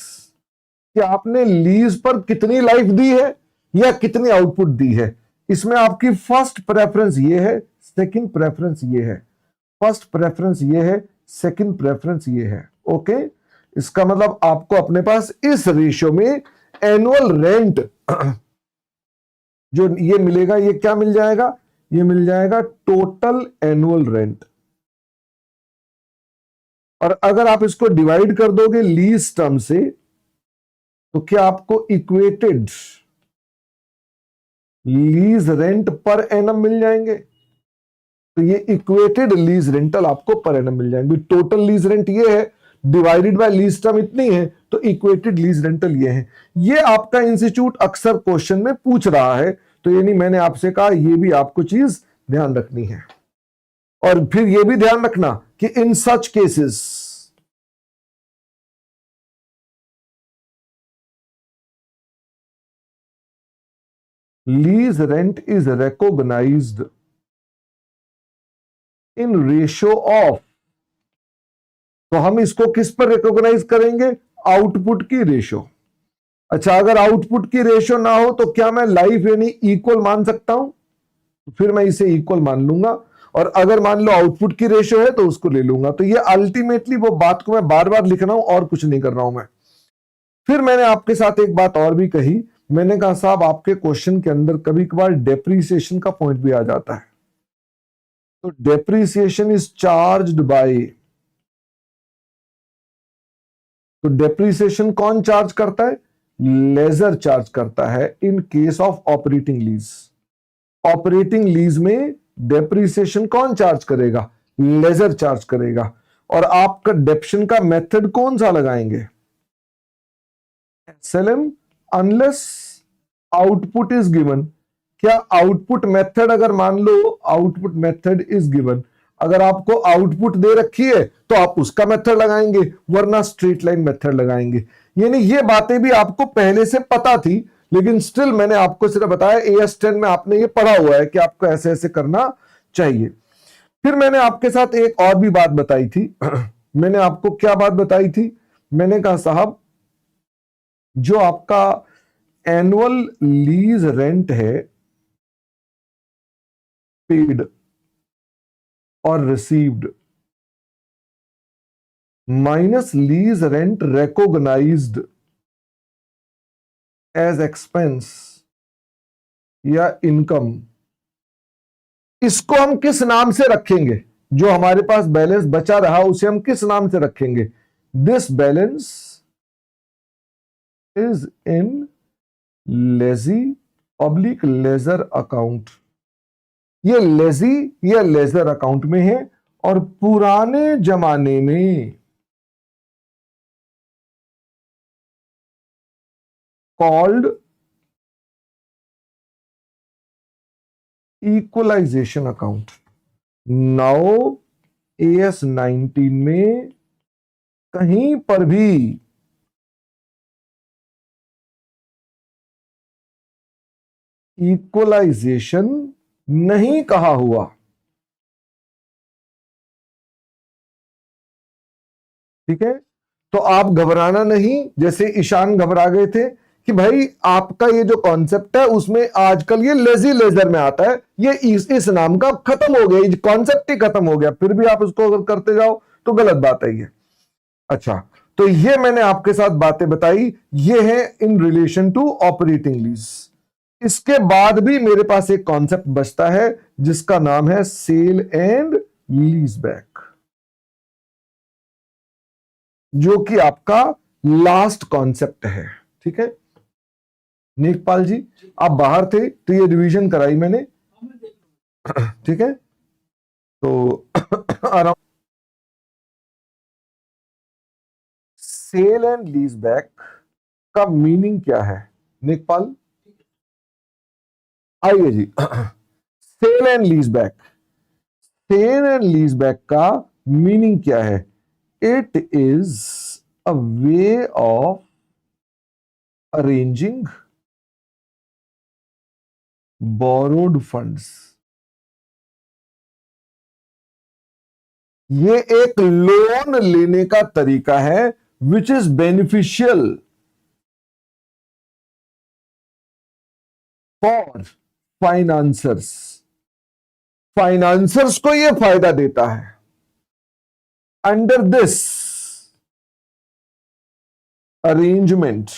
कि आपने लीज पर कितनी लाइफ दी है या कितनी आउटपुट दी है। इसमें आपकी फर्स्ट प्रेफरेंस ये है, सेकंड प्रेफरेंस ये है, फर्स्ट प्रेफरेंस ये है, सेकंड प्रेफरेंस ये है। ओके, इसका मतलब आपको अपने पास इस रेशियो में एनुअल रेंट जो ये मिलेगा, ये क्या मिल जाएगा, ये मिल जाएगा टोटल एनुअल रेंट। और अगर आप इसको डिवाइड कर दोगे लीज टर्म से, तो क्या आपको equated lease rent per annum मिल जाएंगे। तो ये इक्वेटेड लीज रेंटल आपको पर एनम मिल जाएंगे। टोटल लीज रेंट ये है, डिवाइडेड बाय लीज टर्म इतनी है, तो इक्वेटेड लीज रेंटल ये है। ये आपका इंस्टीट्यूट अक्सर क्वेश्चन में पूछ रहा है, तो यानी मैंने आपसे कहा ये भी आपको चीज ध्यान रखनी है। और फिर ये भी ध्यान रखना कि in such cases lease rent is recognized in ratio of, तो हम इसको किस पर रिकॉग्नाइज करेंगे, आउटपुट की रेशियो। अच्छा, अगर आउटपुट की रेशियो ना हो तो क्या मैं लाइफ यानी इक्वल मान सकता हूं, फिर मैं इसे इक्वल मान लूंगा। और अगर मान लो आउटपुट की रेशियो है तो उसको ले लूंगा। तो ये अल्टीमेटली वो बात को मैं बार बार लिख रहा हूं और कुछ नहीं कर रहा हूं मैं। फिर मैंने आपके साथ एक बात और भी कही, मैंने कहा साहब आपके क्वेश्चन के अंदर कभी कभार डेप्रीसिएशन का पॉइंट भी आ जाता है। तो डेप्रीसिएशन इज चार्ज्ड बाय, तो डेप्रीसिएशन कौन चार्ज करता है, लेजर चार्ज करता है in case of operating lease. Operating lease में डेप्रीसिएशन कौन चार्ज करेगा, लेजर चार्ज करेगा। और आपका डेप्शन का मेथड कौन सा लगाएंगे, SLM unless output is given. क्या आउटपुट मेथड, अगर मान low output method is given, अगर आपको आउटपुट दे रखी है तो आप उसका मेथड लगाएंगे, वरना स्ट्रेट लाइन मेथड लगाएंगे। यानी ये बातें भी आपको पहले से पता थी, लेकिन स्टिल मैंने आपको सिर्फ बताया, AS10 में आपने ये पढ़ा हुआ है कि आपको ऐसे ऐसे करना चाहिए। फिर मैंने आपके साथ एक और भी बात बताई थी मैंने आपको क्या बात बताई थी, मैंने कहा साहब जो आपका एनुअल लीज रेंट है पेड और received minus lease rent recognised as expense या इनकम, इसको हम किस नाम से रखेंगे, जो हमारे पास बैलेंस बचा रहा उसे हम किस नाम से रखेंगे, this balance is in lazy oblique ledger account. ये लेजी या लेजर अकाउंट में है। और पुराने जमाने में called equalisation account. Now AS19 में कहीं पर भी इक्वलाइजेशन नहीं कहा हुआ। ठीक है, तो आप घबराना नहीं, जैसे ईशान घबरा गए थे कि भाई आपका ये जो कॉन्सेप्ट है उसमें आजकल ये लेजी लेजर में आता है, ये इस नाम का खत्म हो गया, कॉन्सेप्ट ही खत्म हो गया, फिर भी आप उसको अगर करते जाओ तो गलत बात है ये। अच्छा, तो ये मैंने आपके साथ बातें बताई, ये है in relation to operating lease. इसके बाद भी मेरे पास एक कॉन्सेप्ट बचता है जिसका नाम है सेल एंड लीज बैक, जो कि आपका लास्ट कॉन्सेप्ट है। ठीक है, नेकपाल जी आप बाहर थे तो ये रिवीजन कराई मैंने। ठीक है, तो आराम। सेल एंड लीज बैक का मीनिंग क्या है, नेकपाल आइए ji. Sale and lease back, sale and lease back का मीनिंग क्या है, it is a way of arranging borrowed funds. ये एक लोन लेने का तरीका है which is beneficial for financiers. Financiers को यह फायदा देता है. अंडर दिस अरेंजमेंट,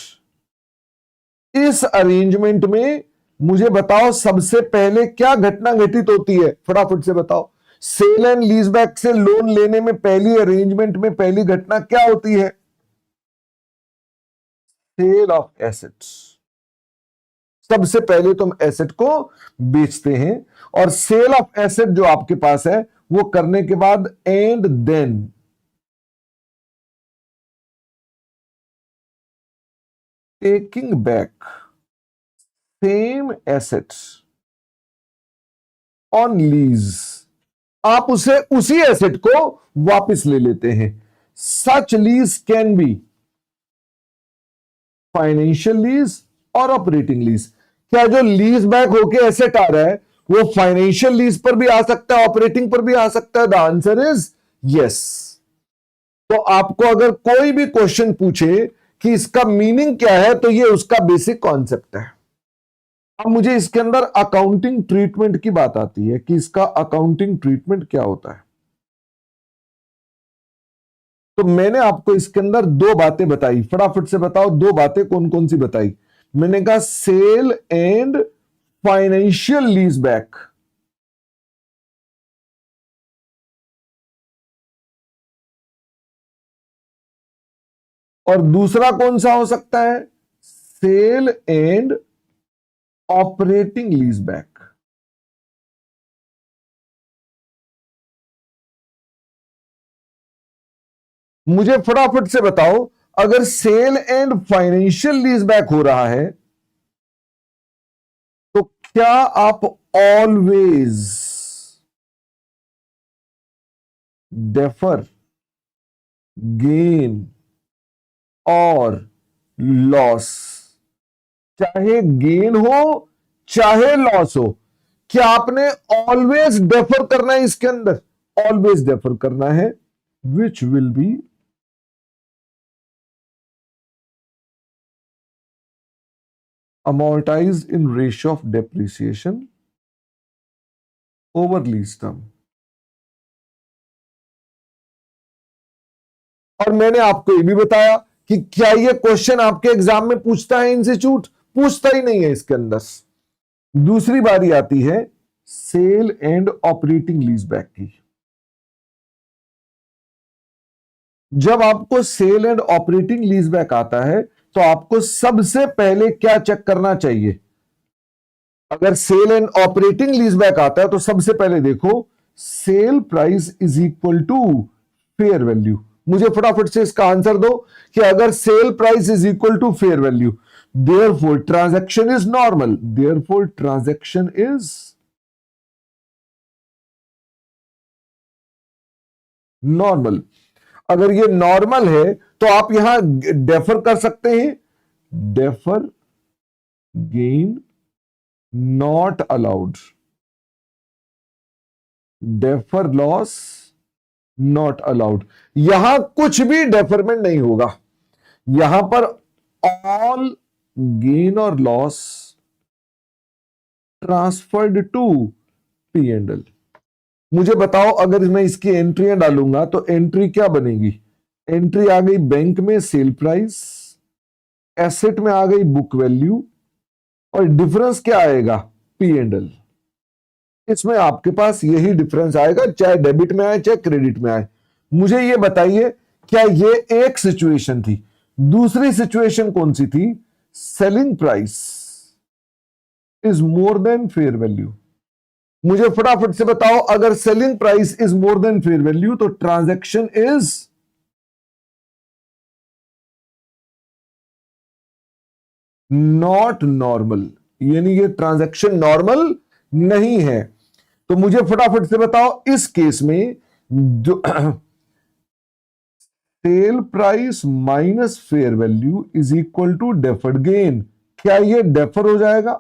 इस अरेंजमेंट में मुझे बताओ सबसे पहले क्या घटना घटित होती है, फटाफट से बताओ. सेल एंड लीजबैक से लोन लेने में पहली अरेंजमेंट में पहली घटना क्या होती है? Sale of assets. सबसे पहले तुम एसेट को बेचते हैं और सेल ऑफ एसेट जो आपके पास है वो करने के बाद and then taking back same assets on lease, आप उसे उसी एसेट को वापस ले लेते हैं. Such lease can be financial lease और ऑपरेटिंग लीज. क्या जो लीज बैक होके एसेट आ रहा है वो फाइनेंशियल लीज पर भी आ सकता है, ऑपरेटिंग पर भी आ सकता है? The answer is yes. तो आपको अगर कोई भी क्वेश्चन पूछे कि इसका मीनिंग क्या है तो ये उसका बेसिक कॉन्सेप्ट है. अब मुझे इसके अंदर अकाउंटिंग ट्रीटमेंट की बात आती है कि इसका अकाउंटिंग ट्रीटमेंट क्या होता है. तो मैंने आपको इसके अंदर दो बातें बताई, फटाफट से बताओ दो बातें कौन कौन सी बताई. मैंने कहा sale and financial lease back. और दूसरा कौन सा हो सकता है? Sale and operating lease back. मुझे फटाफट से बताओ अगर sale and financial lease back हो रहा है तो क्या आप ऑलवेज डेफर गेन और लॉस, चाहे गेन हो चाहे लॉस हो, क्या आपने ऑलवेज डेफर करना है इसके अंदर? ऑलवेज डेफर करना है which will be amortized in ratio of depreciation over lease term. और मैंने आपको ये भी बताया कि क्या ये क्वेश्चन आपके एग्जाम में पूछता है? इंस्टीट्यूट पूछता ही नहीं है इसके अंदर. दूसरी बारी आती है sale and operating lease back की. जब आपको sale and operating lease back आता है तो आपको सबसे पहले क्या चेक करना चाहिए? अगर sale and operating lease back आता है तो सबसे पहले देखो sale price is equal to fair value. मुझे फटाफट से इसका आंसर दो कि अगर sale price is equal to fair value therefore transaction is normal. Therefore transaction is normal. अगर ये नॉर्मल है तो आप यहां डेफर कर सकते हैं. Defer gain not allowed. Defer loss not allowed. यहां कुछ भी डेफरमेंट नहीं होगा. यहां पर ऑल गेन और loss transferred to P and L. मुझे बताओ अगर मैं इसकी एंट्रियां डालूंगा तो एंट्री क्या बनेगी? एंट्री आ गई बैंक में सेल प्राइस, एसेट में आ गई बुक वैल्यू और डिफरेंस क्या आएगा? P and L. इसमें आपके पास यही डिफरेंस आएगा, चाहे डेबिट में आए चाहे क्रेडिट में आए. मुझे यह बताइए क्या ये एक सिचुएशन थी? दूसरी सिचुएशन कौन सी थी? Selling price is more than fair value. मुझे फटाफट से बताओ अगर selling price is more than fair value तो ट्रांजैक्शन इज नॉट नॉर्मल, यानी ये ट्रांजैक्शन नॉर्मल नहीं है. तो मुझे फटाफट से बताओ इस केस में जो sale price minus fair value is equal to deferred gain. क्या ये डेफर हो जाएगा?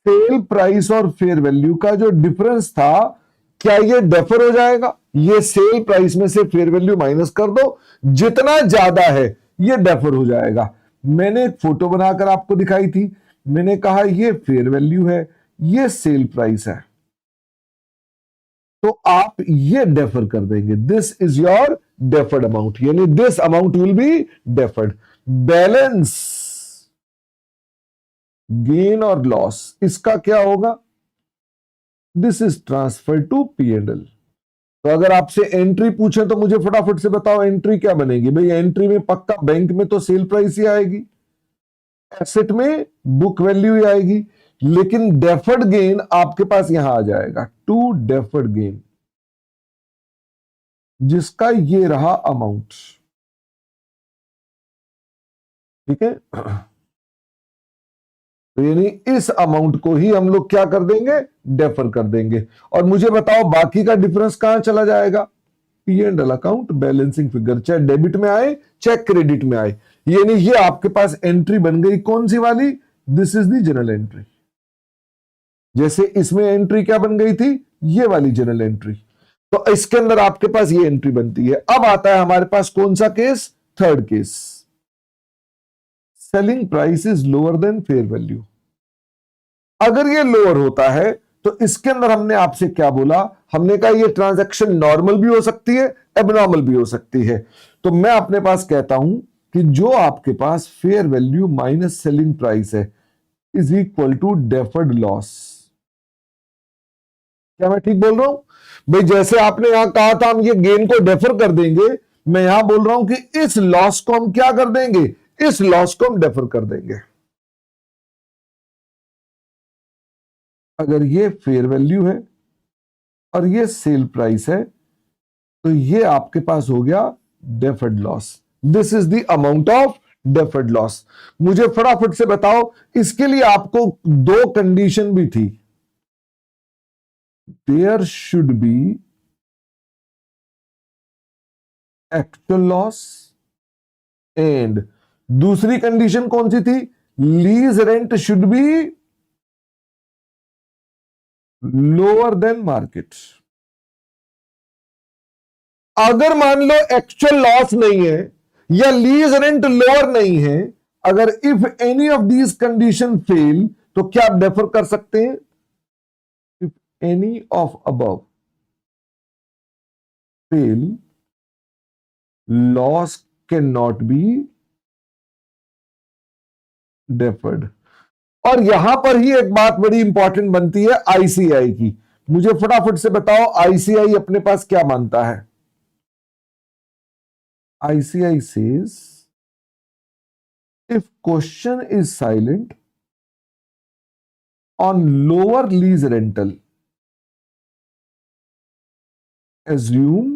सेल प्राइस और फेयर वैल्यू का जो डिफरेंस था, क्या ये डेफर हो जाएगा? ये सेल प्राइस में से फेयर वैल्यू माइनस कर दो, जितना ज्यादा है ये डेफर हो जाएगा। मैंने एक फोटो बनाकर आपको दिखाई थी, मैंने कहा ये फेयर वैल्यू है, ये सेल प्राइस है, तो आप ये डेफर कर देंगे। This is your deferred amount, यानी this amount will be deferred. Balance gain और लॉस, इसका क्या होगा? This is transfer to P and L. तो अगर आपसे एंट्री पूछे तो मुझे फटाफट से बताओ एंट्री क्या बनेगी? भाई एंट्री में पक्का बैंक में तो सेल प्राइस ही आएगी, एसेट में बुक वैल्यू ही आएगी, लेकिन डेफर्ड गेन आपके पास यहां आ जाएगा, टू डेफर्ड गेन, जिसका ये रहा अमाउंट। ठीक है, तो यानी इस अमाउंट को ही हम लोग क्या कर देंगे? डेफर कर देंगे। और मुझे बताओ बाकी का डिफरेंस कहां चला जाएगा? P and L account balancing figure, चाहे डेबिट में आए चाहे क्रेडिट में आए, यानी ये आपके पास एंट्री बन गई। कौन सी वाली? This is the general entry. जैसे इसमें एंट्री क्या बन गई थी? ये वाली जनरल एंट्री। तो इसके अंदर आपके पास ये एंट्री बनती है। अब आता है हमारे पास कौन सा case? Third case, selling price is lower than fair value. अगर ये लोअर होता है तो इसके अंदर हमने आपसे क्या बोला? हमने कहा ये ट्रांजैक्शन नॉर्मल भी हो सकती है, एबनॉर्मल भी हो सकती है। तो मैं अपने पास कहता हूं कि जो आपके पास fair value minus selling price है is equal to deferred loss. क्या मैं ठीक बोल रहा हूं? भाई जैसे आपने यहां कहा था हम ये गेन को डेफर कर देंगे, मैं यहां बोल रहा हूं कि इस लॉस को हम क्या कर देंगे? इस लॉस को हम डेफर कर देंगे। अगर ये फेयर वैल्यू है और ये सेल प्राइस है, तो ये आपके पास हो गया deferred loss. This is the amount of deferred loss. मुझे फटाफट से बताओ, इसके लिए आपको दो कंडीशन भी थी। There should be actual loss, and दूसरी कंडीशन कौन सी थी? Lease rent should be lower than market. अगर मान लो एक्चुअल लॉस नहीं है या लीज रेंट लोअर नहीं है, अगर if any of these condition fail, तो क्या आप डेफर कर सकते हैं? If any of above fail, loss can not be deferred. और यहां पर ही एक बात बड़ी इंपॉर्टेंट बनती है आईसीआई की। मुझे फटाफट से बताओ आईसीआई अपने पास क्या मानता है? ICI says if question is silent on lower lease rental, assume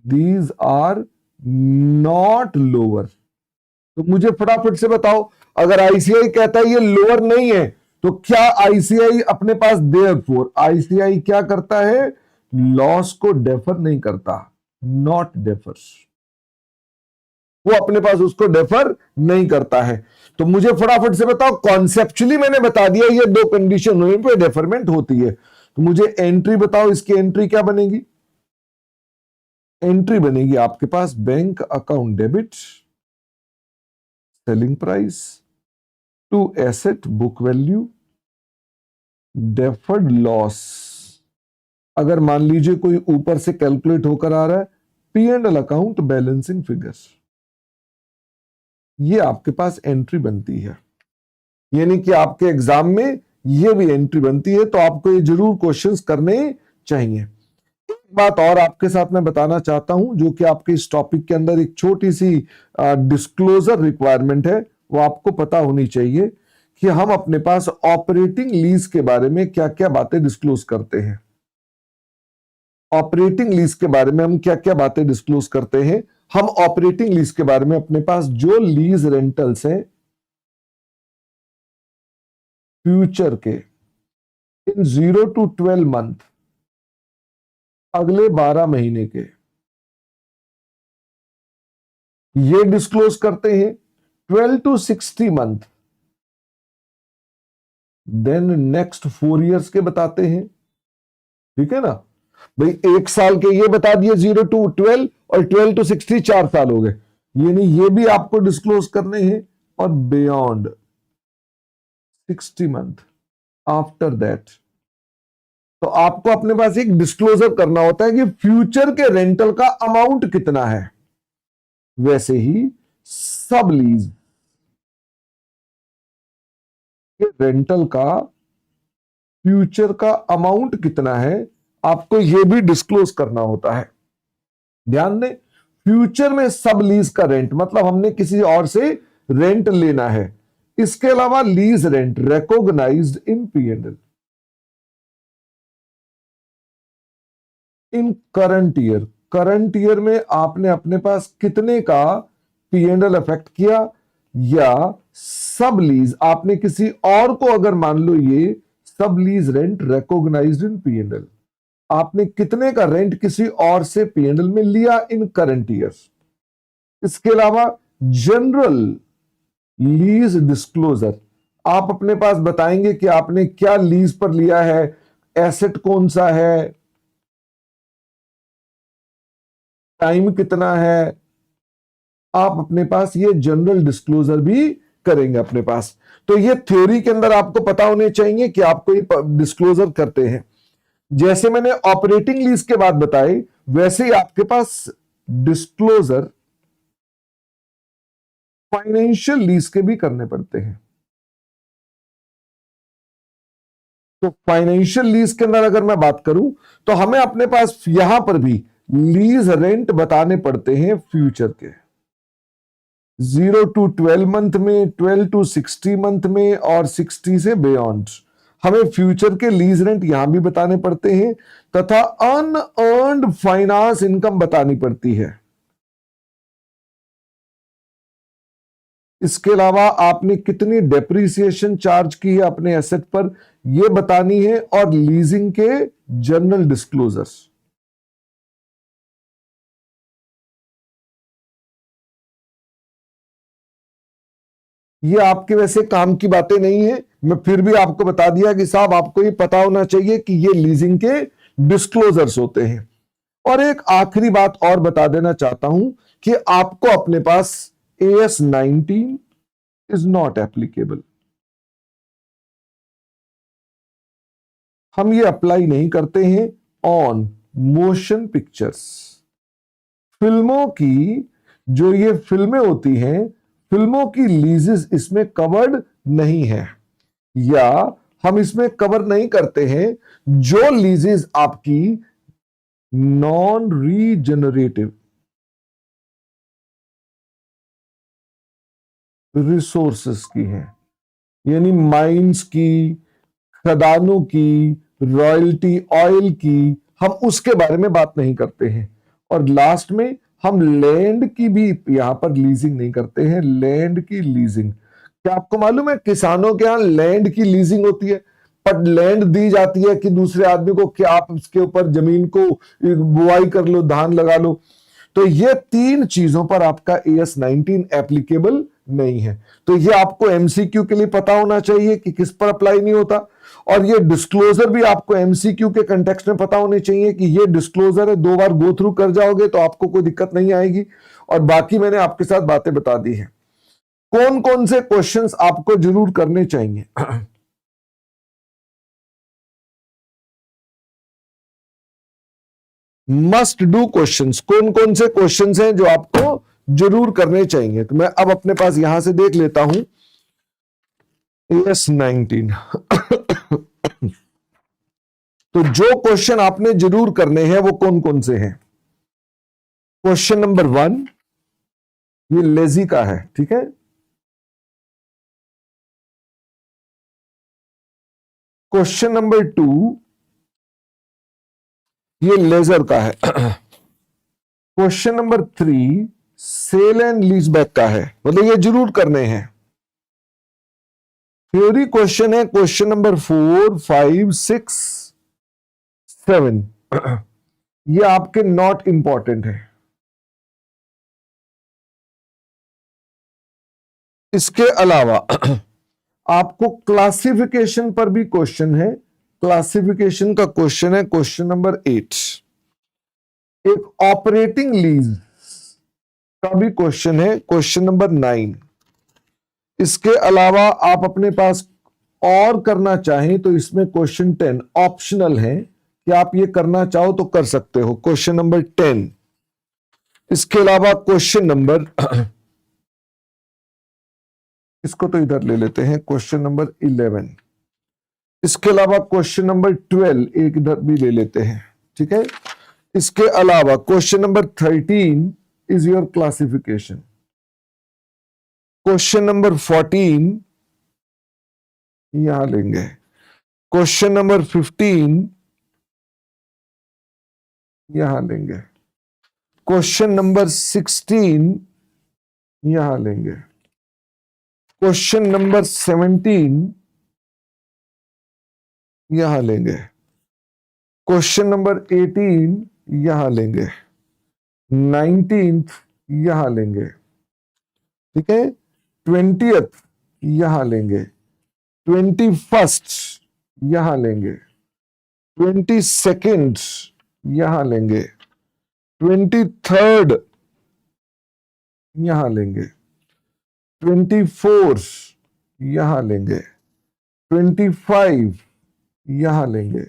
these are not lower। तो मुझे फटाफट से बताओ, अगर आईसीआई कहता है ये लोअर नहीं है, तो क्या आईसीआई अपने पास देयरफॉर आईसीआई क्या करता है? लॉस को डेफर नहीं करता, नॉट डेफर्स। वो अपने पास उसको डेफर नहीं करता है। तो मुझे फटाफट से बताओ, कॉन्सेप्चुअली मैंने बता दिया ये दो कंडीशन होने पे डेफरमेंट होती है। तो मुझे एंट्री बताओ, इसकी एंट्री क्या बनेगी? एंट्री बनेगी आपके पास bank account debit, selling price to asset book value, deferred loss. अगर मान लीजिए कोई ऊपर से कैलकुलेट होकर आ रहा है, P and L account balancing figures, ये आपके पास एंट्री बनती है। यानी कि आपके एग्जाम में ये भी एंट्री बनती है, तो आपको ये जरूर क्वेश्चंस करने चाहिए। एक बात और आपके साथ मैं बताना चाहता हूं, जो कि आपके इस टॉपिक के अंदर एक छोटी सी डिस्क्लोजर रिक्वायरमेंट है, वो आपको पता होनी चाहिए कि हम अपने पास ऑपरेटिंग लीज के बारे में क्या क्या बातें डिस्क्लोज करते हैं। ऑपरेटिंग लीज के बारे में हम क्या क्या बातें डिस्क्लोज करते हैं? हम ऑपरेटिंग लीज के बारे में अपने पास जो लीज रेंटल्स हैं फ्यूचर के इन 0 to 12 मंथ, अगले 12 महीने के, ये डिस्क्लोज करते हैं। 12 to 60 month, then next 4 years के बताते हैं। ठीक है ना भाई, 1 साल के ये बता दिए 0 to 12 और 12 to 60 4 साल हो गए, यानी ये भी आपको डिस्क्लोज करने हैं। और बियॉन्ड 60 मंथ, आफ्टर दैट, तो आपको अपने पास एक डिस्क्लोजर करना होता है कि फ्यूचर के रेंटल का अमाउंट कितना है। वैसे ही सब लीज के रेंटल का फ्यूचर का अमाउंट कितना है, आपको यह भी डिस्क्लोज करना होता है। ध्यान दें, फ्यूचर में सब लीज का रेंट मतलब हमने किसी और से रेंट लेना है। इसके अलावा लीज रेंट रिकॉग्नाइज्ड इन P&L इन करंट ईयर। करंट ईयर में आपने अपने पास कितने का P&L इफेक्ट किया, या सब लीज आपने किसी और को, अगर मान लो ये सब लीज रेंट रिकॉग्नाइज्ड इन P&L, आपने कितने का रेंट किसी और से P&L में लिया इन करंट ईयर। इसके अलावा जनरल लीज डिस्क्लोजर, आप अपने पास बताएंगे कि आपने क्या लीज पर लिया है, एसेट कौन सा है, टाइम कितना है, आप अपने पास ये जनरल डिस्क्लोजर भी करेंगे अपने पास। तो ये थ्योरी के अंदर आपको पता होने चाहिए कि आपको ये डिस्क्लोजर करते हैं। जैसे मैंने ऑपरेटिंग लीज के बाद बताई, वैसे ही आपके पास डिस्क्लोजर फाइनेंशियल लीज के भी करने पड़ते हैं। तो फाइनेंशियल लीज के अंदर अगर मैं बात करूं, तो हमें अपने पास यहां पर भी लीज रेंट बताने पड़ते हैं फ्यूचर के। 0 to 12 मंथ में, 12 to 60 मंथ में, और 60 से बियॉन्ड हमें फ्यूचर के लीज रेंट यहां भी बताने पड़ते हैं, तथा अनअर्न्ड फाइनेंस इनकम बतानी पड़ती है। इसके अलावा आपने कितनी डेप्रिसिएशन चार्ज की है अपने एसेट पर, यह बतानी है, और लीजिंग के जनरल डिस्क्लोजर्स। ये आपके वैसे काम की बातें नहीं है, मैं फिर भी आपको बता दिया कि साहब आपको ये पता होना चाहिए कि ये लीजिंग के डिस्क्लोजर्स होते हैं। और एक आखिरी बात और बता देना चाहता हूं कि आपको अपने पास AS 19 इज नॉट एप्लीकेबल, हम ये अप्लाई नहीं करते हैं ऑन मोशन पिक्चर्स। फिल्मों की जो ये फिल्में होती हैं, फिल्मों की लीजेस इसमें कवर्ड नहीं है, या हम इसमें कवर नहीं करते हैं जो लीजेस आपकी नॉन रीजनरेटिव रिसोर्सेस की हैं, यानी माइंस की, खदानों की, रॉयल्टी ऑयल की, हम उसके बारे में बात नहीं करते हैं। और लास्ट में हम लैंड की भी यहां पर लीजिंग नहीं करते हैं, लैंड की लीजिंग। क्या आपको मालूम है किसानों के यहां लैंड की लीजिंग होती है, पर लैंड दी जाती है कि दूसरे आदमी को कि आप उसके ऊपर जमीन को बुआई कर लो, धान लगा लो। तो ये 3 चीजों पर आपका AS 19 एप्लीकेबल नहीं है। तो ये आपको MCQ के लिए पता होना चाहिए कि किस पर अप्लाई नहीं होता, और ये डिस्क्लोजर भी आपको MCQ के कंटेक्स्ट में पता होने चाहिए कि ये डिस्क्लोजर है, 2 बार गो थ्रू कर जाओगे तो आपको कोई दिक्कत नहीं आएगी। और बाकी मैंने आपके साथ बातें बता दी हैं। कौन कौन से क्वेश्चंस आपको जरूर करने चाहिए? मस्ट डू क्वेश्चंस, कौन कौन से क्वेश्चंस हैं जो आपको जरूर करने चाहिए? तो मैं अब अपने पास यहां से देख लेता हूं AS 19। तो जो क्वेश्चन आपने जरूर करने हैं वो कौन कौन से हैं? क्वेश्चन नंबर 1 ये लेजी का है, ठीक है। क्वेश्चन नंबर 2 ये लेजर का है। Question number 3 sale and lease back का है, मतलब ये जरूर करने हैं। थ्योरी क्वेश्चन है क्वेश्चन नंबर 4, 5, 6, 7। ये आपके नॉट इंपॉर्टेंट है। इसके अलावा आपको क्लासिफिकेशन पर भी क्वेश्चन है। क्लासिफिकेशन का क्वेश्चन है क्वेश्चन नंबर 8। एक ऑपरेटिंग लीज का भी क्वेश्चन है क्वेश्चन नंबर 9। इसके अलावा आप अपने पास और करना चाहें तो इसमें क्वेश्चन 10 ऑप्शनल है कि आप ये करना चाहो तो कर सकते हो, क्वेश्चन नंबर 10। इसके अलावा क्वेश्चन नंबर इसको तो इधर ले लेते हैं, क्वेश्चन नंबर 11। इसके अलावा क्वेश्चन नंबर 12 एक इधर भी ले लेते हैं, ठीक है। इसके अलावा question number 13 is your classification. Question number 14 यहां लेंगे। क्वेश्चन नंबर 15 यहां लेंगे। क्वेश्चन नंबर 16 यहां लेंगे। क्वेश्चन नंबर 17 यहां लेंगे। क्वेश्चन नंबर 18 यहां लेंगे। 19th यहां लेंगे, ठीक है। 20th यहां लेंगे। 21st यहां लेंगे। 22nd यहां लेंगे। 23rd यहां लेंगे। 24 यहां लेंगे। 25 यहां लेंगे।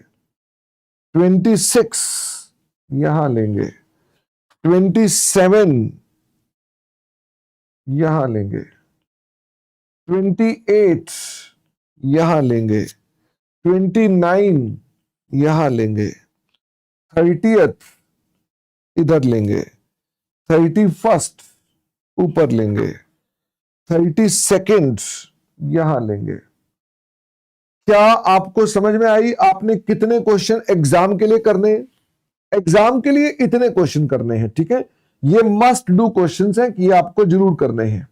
26 यहां लेंगे। 27 यहां लेंगे। 28 यहां लेंगे। 29 यहां लेंगे। 30th इधर लेंगे। 31st ऊपर लेंगे। 32nd यहां लेंगे। क्या आपको समझ में आई? आपने कितने क्वेश्चन एग्जाम के लिए करने हैं? एग्जाम के लिए इतने क्वेश्चन करने हैं, ठीक है। ये मस्ट डू क्वेश्चंस हैं कि ये आपको जरूर करने हैं।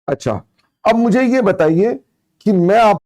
अच्छा, अब मुझे ये बताइए कि मैं आप